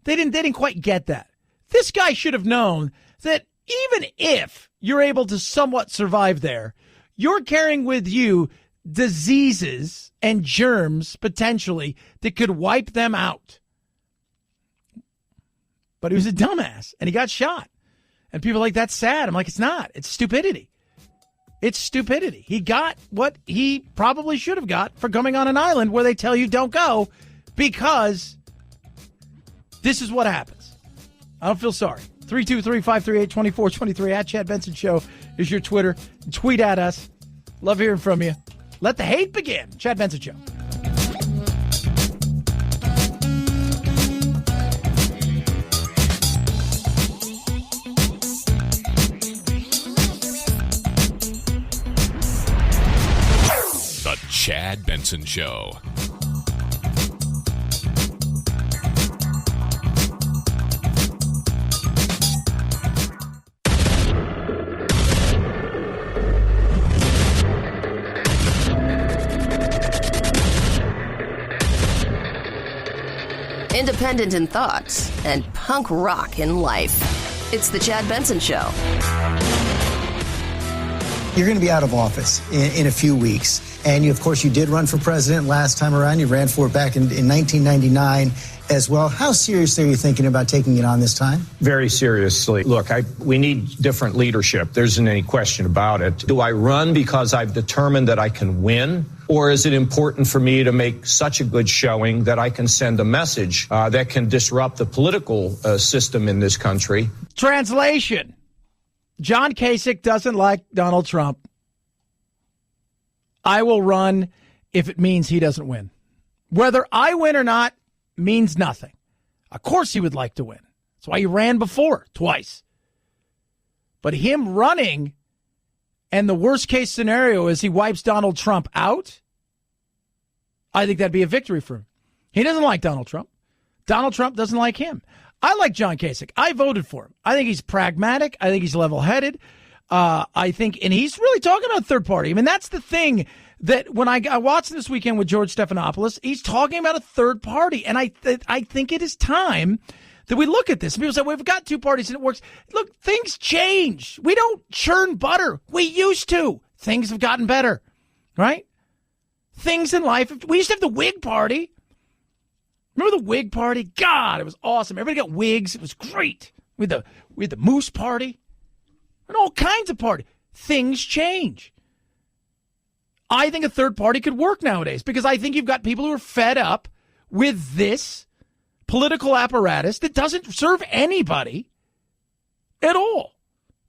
They didn't quite get that. This guy should have known that even if you're able to somewhat survive there, you're carrying with you diseases and germs, potentially, that could wipe them out. But he was a dumbass, and he got shot. And people are like, that's sad. I'm like, it's not. It's stupidity. It's stupidity. He got what he probably should have got for coming on an island where they tell you don't go, because this is what happens. I don't feel sorry. 323-538-2423 at Chad Benson Show is your Twitter. Tweet at us. Love hearing from you. Let the hate begin. Chad Benson Show. The Chad Benson Show. Independent in thoughts and punk rock in life. It's the Chad Benson Show. You're going to be out of office in a few weeks. And, of course, you did run for president last time around. You ran for it back in 1999 as well. How seriously are you thinking about taking it on this time? Very seriously. Look, we need different leadership. There isn't any question about it. Do I run because I've determined that I can win? Or is it important for me to make such a good showing that I can send a message that can disrupt the political system in this country? Translation. John Kasich doesn't like Donald Trump. I will run if it means he doesn't win. Whether I win or not means nothing. Of course he would like to win. That's why he ran before, twice. But him running, and the worst case scenario is he wipes Donald Trump out, I think that'd be a victory for him. He doesn't like Donald Trump. Donald Trump doesn't like him. I like John Kasich. I voted for him. I think he's pragmatic. I think he's level-headed. I think, and he's really talking about third party. I mean, that's the thing that when I watched this weekend with George Stephanopoulos, he's talking about a third party. And I think it is time that we look at this. People say, well, we've got two parties and it works. Look, things change. We don't churn butter. We used to. Things have gotten better, right? Things in life. We used to have the Whig Party. Remember the Whig Party? God, it was awesome. Everybody got wigs. It was great. We had the Moose Party. And all kinds of parties. Things change. I think a third party could work nowadays because I think you've got people who are fed up with this political apparatus that doesn't serve anybody at all,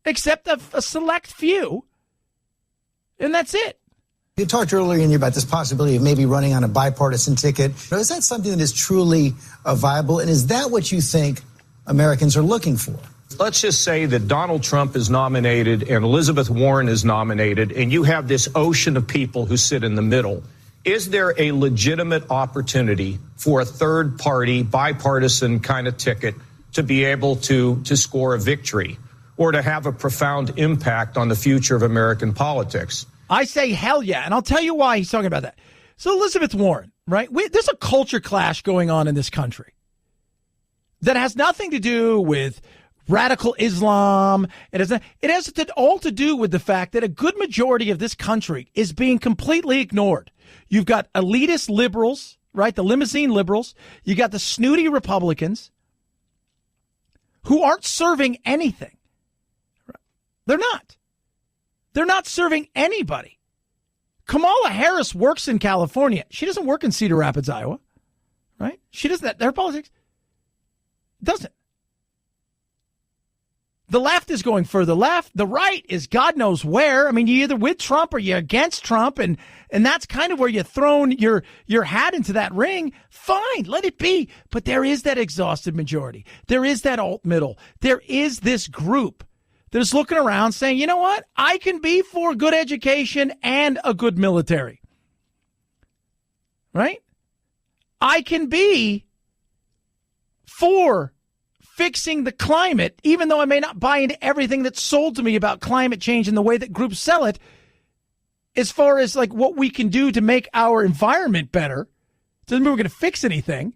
except a select few, and that's it. You talked earlier in the year about this possibility of maybe running on a bipartisan ticket. Is that something that is truly viable, and is that what you think Americans are looking for? Let's just say that Donald Trump is nominated and Elizabeth Warren is nominated, and you have this ocean of people who sit in the middle. Is there a legitimate opportunity for a third party, bipartisan kind of ticket to be able to score a victory or to have a profound impact on the future of American politics. I say hell yeah, and I'll tell you why he's talking about that. So Elizabeth Warren, right? There's a culture clash going on in this country that has nothing to do with radical Islam. It has all to do with the fact that a good majority of this country is being completely ignored. You've got elitist liberals, right? The limousine liberals. You got the snooty Republicans who aren't serving anything. They're not. They're not serving anybody. Kamala Harris works in California. She doesn't work in Cedar Rapids, Iowa, right? She doesn't. Their politics doesn't. The left is going further left. The right is God knows where. I mean, you're either with Trump or you're against Trump, and that's kind of where you've thrown your hat into that ring. Fine, let it be. But there is that exhausted majority. There is that alt middle. There is this group that is looking around saying, you know what? I can be for good education and a good military. Right? I can be for fixing the climate, even though I may not buy into everything that's sold to me about climate change and the way that groups sell it, as far as like what we can do to make our environment better. Doesn't mean we're going to fix anything.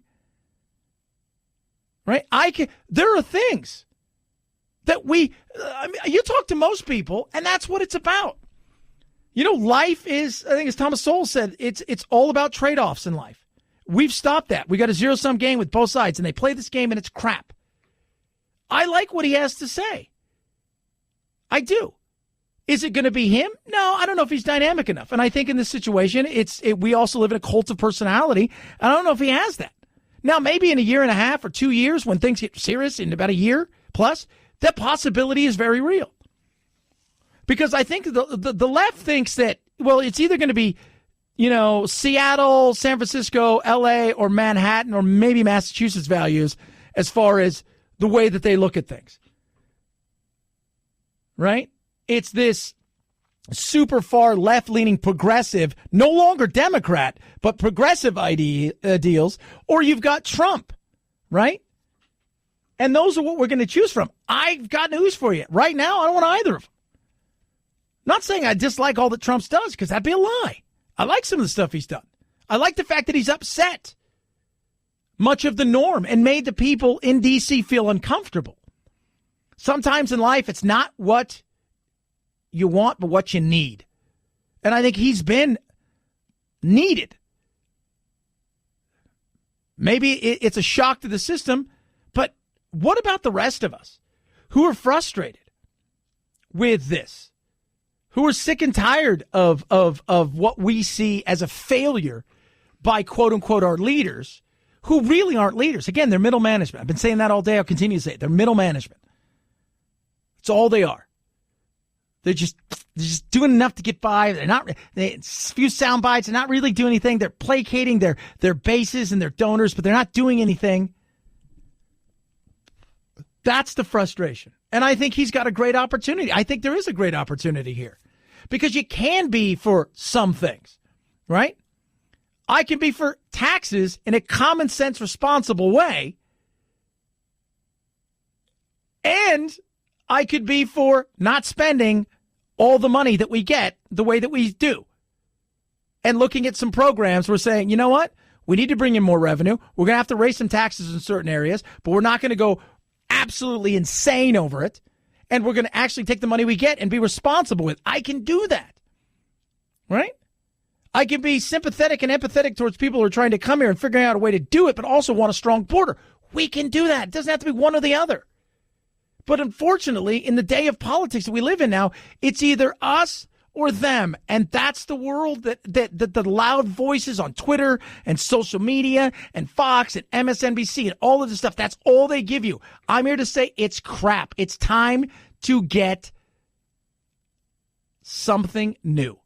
Right? There are things that you talk to most people, and that's what it's about. You know, life is, I think as Thomas Sowell said, it's all about trade-offs in life. We've stopped that. We got a zero-sum game with both sides, and they play this game, and it's crap. I like what he has to say. I do. Is it going to be him? No, I don't know if he's dynamic enough. And I think in this situation, we also live in a cult of personality. I don't know if he has that. Now, maybe in a year and a half or 2 years, when things get serious, in about a year plus, that possibility is very real. Because I think the left thinks that, well, it's either going to be, you know, Seattle, San Francisco, L.A., or Manhattan, or maybe Massachusetts values as far as the way that they look at things. Right? It's this super far left-leaning progressive, no longer Democrat, but progressive ideals, or you've got Trump, right? And those are what we're going to choose from. I've got news for you. Right now, I don't want either of them. Not saying I dislike all that Trump does, because that'd be a lie. I like some of the stuff he's done. I like the fact that he's upset much of the norm and made the people in D.C. feel uncomfortable. Sometimes in life, it's not what you want, but what you need. And I think he's been needed. Maybe it's a shock to the system, but what about the rest of us who are frustrated with this, who are sick and tired of what we see as a failure by, quote unquote, our leaders, who really aren't leaders? Again, they're middle management. I've been saying that all day. I'll continue to say it. They're middle management. It's all they are. They're just doing enough to get by. A few sound bites. They're not really doing anything. They're placating their bases and their donors, but they're not doing anything. That's the frustration. And I think he's got a great opportunity. I think there is a great opportunity here, because you can be for some things, right? I can be for taxes in a common sense, responsible way. And I could be for not spending all the money that we get the way that we do. And looking at some programs, we're saying, you know what? We need to bring in more revenue. We're going to have to raise some taxes in certain areas, but we're not going to go absolutely insane over it. And we're going to actually take the money we get and be responsible with it. I can do that. Right? I can be sympathetic and empathetic towards people who are trying to come here and figuring out a way to do it, but also want a strong border. We can do that. It doesn't have to be one or the other. But unfortunately, in the day of politics that we live in now, it's either us or them. And that's the world that the loud voices on Twitter and social media and Fox and MSNBC and all of this stuff, that's all they give you. I'm here to say it's crap. It's time to get something new.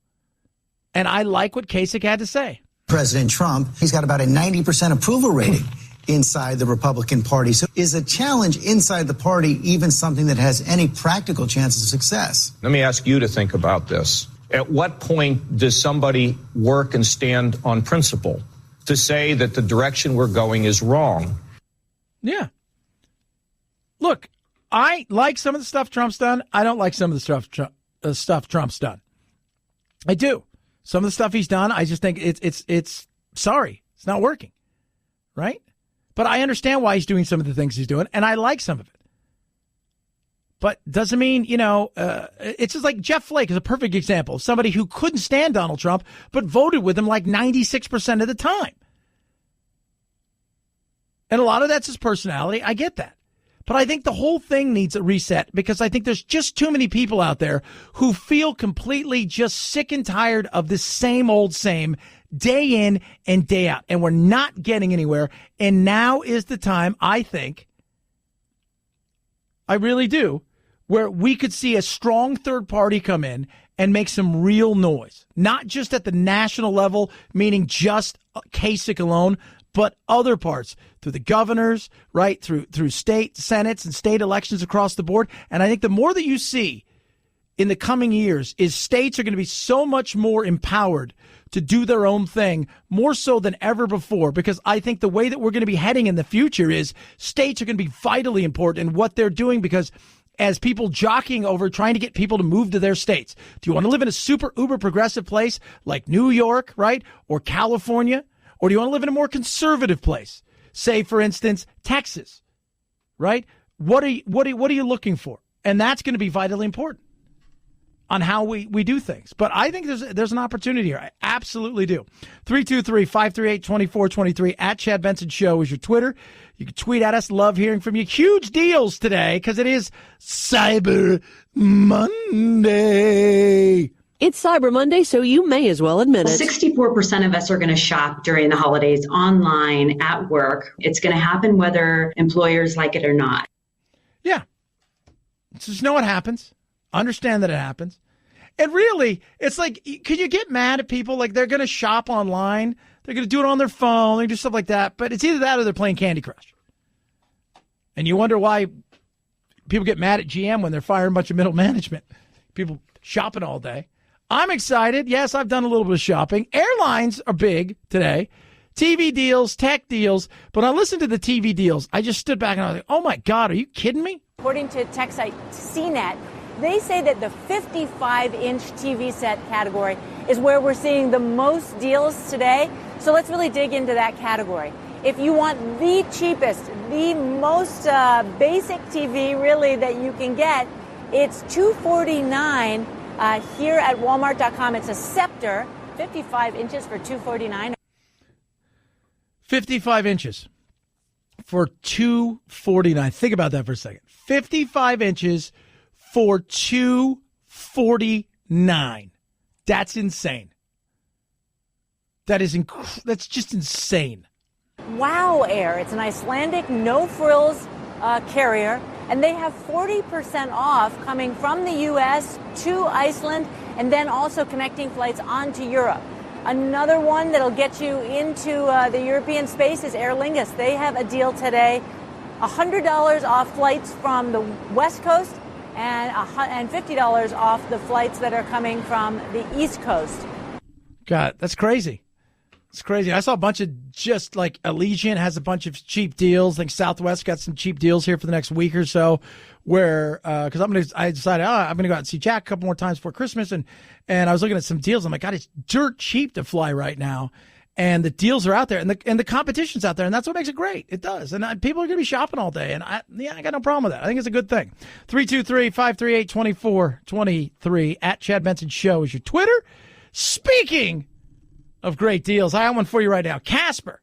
And I like what Kasich had to say. President Trump, he's got about a 90% approval rating inside the Republican Party. So is a challenge inside the party even something that has any practical chances of success? Let me ask you to think about this. At what point does somebody work and stand on principle to say that the direction we're going is wrong? Yeah. look, I like some of the stuff Trump's done. I don't like some of the stuff Trump's done. I do. Some of the stuff he's done, I just think it's sorry. It's not working. Right? But I understand why he's doing some of the things he's doing, and I like some of it. But doesn't mean, it's just like Jeff Flake is a perfect example of somebody who couldn't stand Donald Trump, but voted with him like 96% of the time. And a lot of that's his personality. I get that. But I think the whole thing needs a reset because I think there's just too many people out there who feel completely just sick and tired of this same old same day in and day out. And we're not getting anywhere. And now is the time, I think, I really do, where we could see a strong third party come in and make some real noise. Not just at the national level, meaning just Kasich alone, but other parts, through the governors, right, through state senates and state elections across the board. And I think the more that you see in the coming years is states are going to be so much more empowered to do their own thing, more so than ever before, because I think the way that we're going to be heading in the future is states are going to be vitally important in what they're doing, because as people jockeying over trying to get people to move to their states. Do you want to live in a super uber progressive place like New York, right, or California? Or do you want to live in a more conservative place? Say, for instance, Texas, right? What are you looking for? And that's going to be vitally important on how we do things. But I think there's an opportunity here. I absolutely do. 323-538-2423 at Chad Benson Show is your Twitter. You can tweet at us. Love hearing from you. Huge deals today because it is Cyber Monday. It's Cyber Monday, so you may as well admit it. 64% of us are going to shop during the holidays online, at work. It's going to happen whether employers like it or not. Yeah. Just know what happens. Understand that it happens. And really, it's like, can you get mad at people? Like, they're going to shop online. They're going to do it on their phone. They do stuff like that. But it's either that or they're playing Candy Crush. And you wonder why people get mad at GM when they're firing a bunch of middle management. People shopping all day. I'm excited. Yes, I've done a little bit of shopping. Airlines are big today. TV deals, tech deals. But I listened to the TV deals. I just stood back and I was like, oh, my God, are you kidding me? According to tech site CNET, they say that the 55-inch TV set category is where we're seeing the most deals today. So let's really dig into that category. If you want the cheapest, the most basic TV really that you can get, it's $249. Here at Walmart.com, it's a Scepter, 55 inches for $249. 55 inches for $249. Think about that for a second. 55 inches for $249. That's insane. That's just insane. Wow Air. It's an Icelandic no-frills carrier. And they have 40% off coming from the U.S. to Iceland and then also connecting flights on to Europe. Another one that'll get you into the European space is Aer Lingus. They have a deal today, $100 off flights from the West Coast and $50 off the flights that are coming from the East Coast. God, that's crazy. It's crazy. I saw a bunch of just like Allegiant has a bunch of cheap deals. I think Southwest got some cheap deals here for the next week or so where, cause I decided, I'm going to go out and see Jack a couple more times before Christmas. And I was looking at some deals. I'm like, God, it's dirt cheap to fly right now. And the deals are out there and the competition's out there. And that's what makes it great. It does. And people are going to be shopping all day. And I got no problem with that. I think it's a good thing. 323-538-2423 at Chad Benson Show is your Twitter. Speaking of great deals, I have one for you right now. Casper.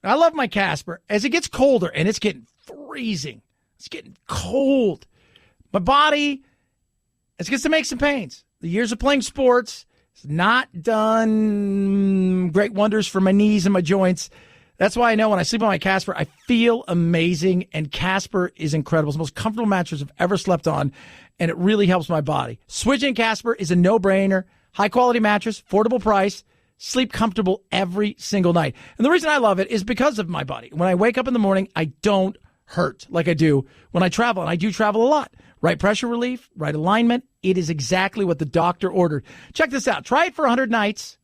I love my Casper. As it gets colder, and it's getting freezing, it's getting cold, my body, it gets to make some pains. The years of playing sports has not done great wonders for my knees and my joints. That's why I know when I sleep on my Casper, I feel amazing, and Casper is incredible. It's the most comfortable mattress I've ever slept on, and it really helps my body. Switching Casper is a no-brainer. High-quality mattress, affordable price. Sleep comfortable every single night. And the reason I love it is because of my body. When I wake up in the morning, I don't hurt like I do when I travel. And I do travel a lot. Right pressure relief, right alignment. It is exactly what the doctor ordered. Check this out. Try it for 100 nights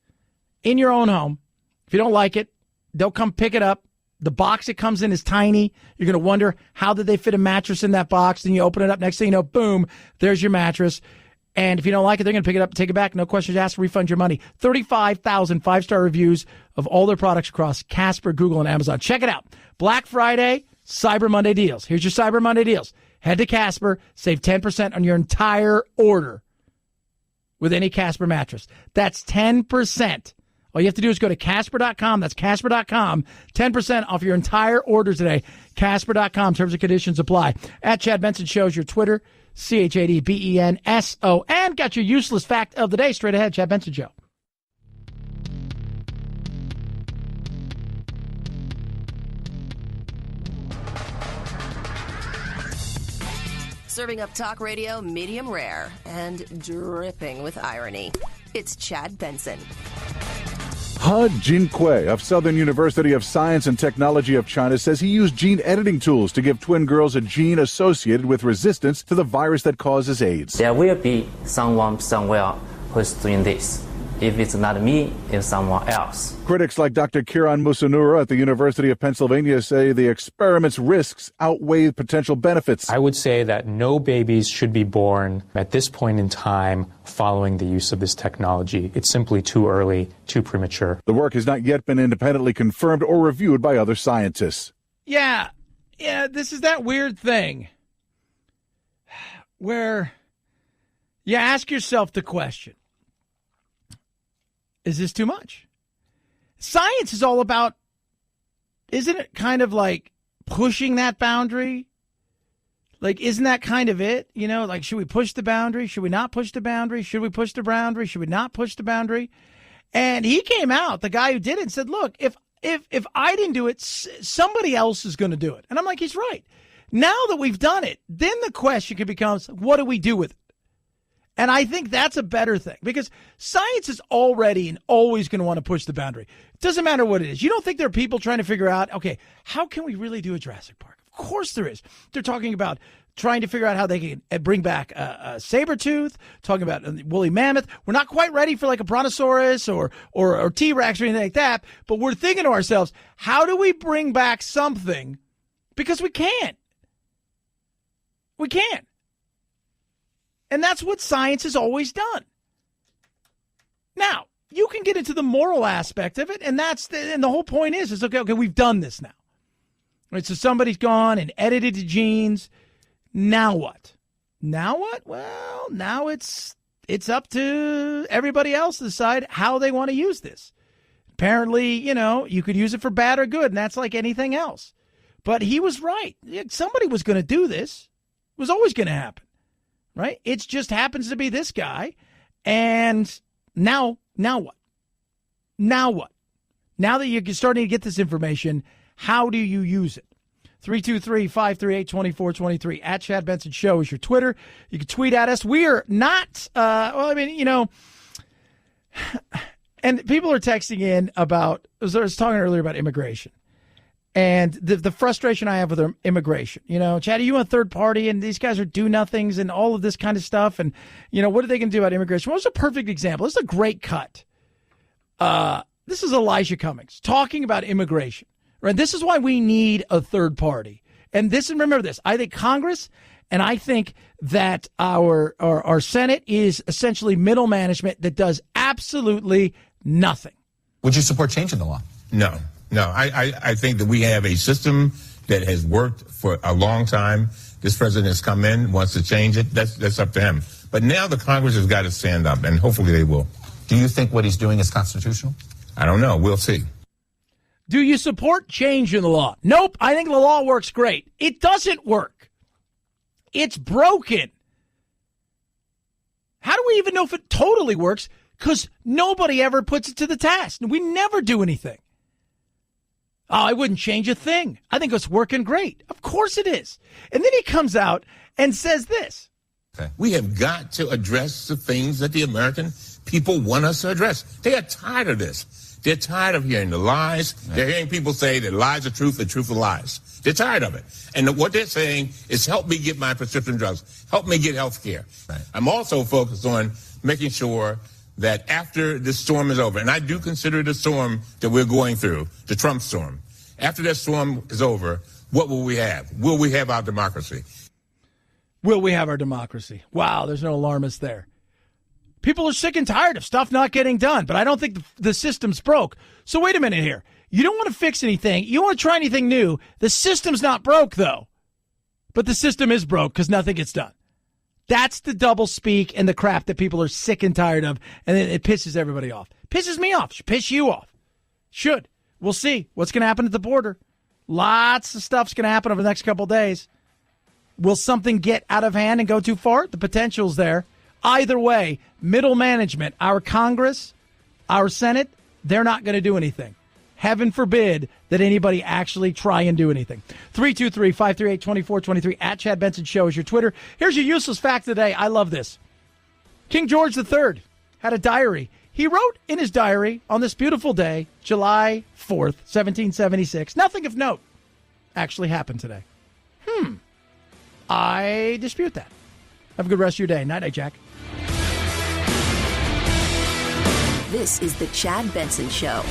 in your own home. If you don't like it, they'll come pick it up The box it comes in is tiny. You're going to wonder, how did they fit a mattress in that box? Then you open it up. Next thing you know, boom, there's your mattress. And if you don't like it, they're going to pick it up and take it back. No questions asked. Refund your money. 35,000 5-star reviews of all their products across Casper, Google, and Amazon. Check it out. Black Friday, Cyber Monday deals. Here's your Cyber Monday deals. Head to Casper. Save 10% on your entire order with any Casper mattress. That's 10%. All you have to do is go to Casper.com. That's Casper.com. 10% off your entire order today. Casper.com. Terms and conditions apply. At Chad Benson Shows, your Twitter, ChadBenso. And got your useless fact of the day straight ahead. Chad Benson Show. Serving up talk radio medium rare and dripping with irony. It's Chad Benson. He Jinkui of Southern University of Science and Technology of China says he used gene editing tools to give twin girls a gene associated with resistance to the virus that causes AIDS. There will be someone somewhere who's doing this. If it's not me, it's someone else. Critics like Dr. Kiran Musunura at the University of Pennsylvania say the experiment's risks outweigh potential benefits. I would say that no babies should be born at this point in time following the use of this technology. It's simply too early, too premature. The work has not yet been independently confirmed or reviewed by other scientists. Yeah, this is that weird thing where you ask yourself the question, is this too much? Science is all about, isn't it kind of like pushing that boundary? Like, isn't that kind of it? You know, like, should we push the boundary? Should we not push the boundary? Should we push the boundary? Should we not push the boundary? And he came out, the guy who did it, and said, look, if I didn't do it, somebody else is going to do it. And I'm like, he's right. Now that we've done it, then the question becomes, what do we do with it? And I think that's a better thing, because science is already and always going to want to push the boundary. It doesn't matter what it is. You don't think there are people trying to figure out, okay, how can we really do a Jurassic Park? Of course there is. They're talking about trying to figure out how they can bring back a saber-tooth, talking about a woolly mammoth. We're not quite ready for like a brontosaurus or T-Rex or anything like that, but we're thinking to ourselves, how do we bring back something? Because we can't. We can't. And that's what science has always done. Now, you can get into the moral aspect of it, and the whole point is okay, we've done this now. Right, so somebody's gone and edited the genes. Now what? Now what? Well, now it's up to everybody else to decide how they want to use this. Apparently, you could use it for bad or good, and that's like anything else. But he was right. Somebody was going to do this. It was always going to happen. Right? It just happens to be this guy. And now what? Now what? Now that you're starting to get this information, how do you use it? 323-538-2423. At Chad Benson Show is your Twitter. You can tweet at us. We are not, and people are texting in about, I was talking earlier about immigration. And the frustration I have with immigration, Chad, are you a third party and these guys are do-nothings and all of this kind of stuff? And, what are they going to do about immigration? What was a perfect example? This is a great cut. This is Elijah Cummings talking about immigration, right? This is why we need a third party. And remember this, I think Congress and I think that our Senate is essentially middle management that does absolutely nothing. Would you support changing the law? No. I think that we have a system that has worked for a long time. This president has come in, wants to change it. That's up to him. But now the Congress has got to stand up, and hopefully they will. Do you think what he's doing is constitutional? I don't know. We'll see. Do you support change in the law? Nope. I think the law works great. It doesn't work. It's broken. How do we even know if it totally works? Because nobody ever puts it to the test. We never do anything. Oh, I wouldn't change a thing. I think it's working great. Of course it is. And then he comes out and says this. We have got to address the things that the American people want us to address. They are tired of this. They're tired of hearing the lies. Right. They're hearing people say that lies are truth and truth are lies. They're tired of it. And what they're saying is help me get my prescription drugs. Help me get health care. Right. I'm also focused on making sure that after this storm is over, and I do consider the storm that we're going through, the Trump storm, After that storm is over, what will we have? Will we have our democracy? Will we have our democracy? Wow, there's no alarmist there. People are sick and tired of stuff not getting done, but I don't think the system's broke. So wait a minute here. You don't want to fix anything. You don't want to try anything new. The system's not broke, though. But the system is broke because nothing gets done. That's the double speak and the crap that people are sick and tired of, and it pisses everybody off. Pisses me off. Should piss you off. Should. We'll see what's going to happen at the border. Lots of stuff's going to happen over the next couple of days. Will something get out of hand and go too far? The potential's there. Either way, middle management, our Congress, our Senate, they're not going to do anything. Heaven forbid that anybody actually try and do anything. 323-538-2423 at Chad Benson Show is your Twitter. Here's your useless fact of the day. I love this. King George III had a diary. He wrote in his diary on this beautiful day, July 4th, 1776, nothing of note actually happened today. I dispute that. Have a good rest of your day. Night-night, Jack. This is the Chad Benson Show.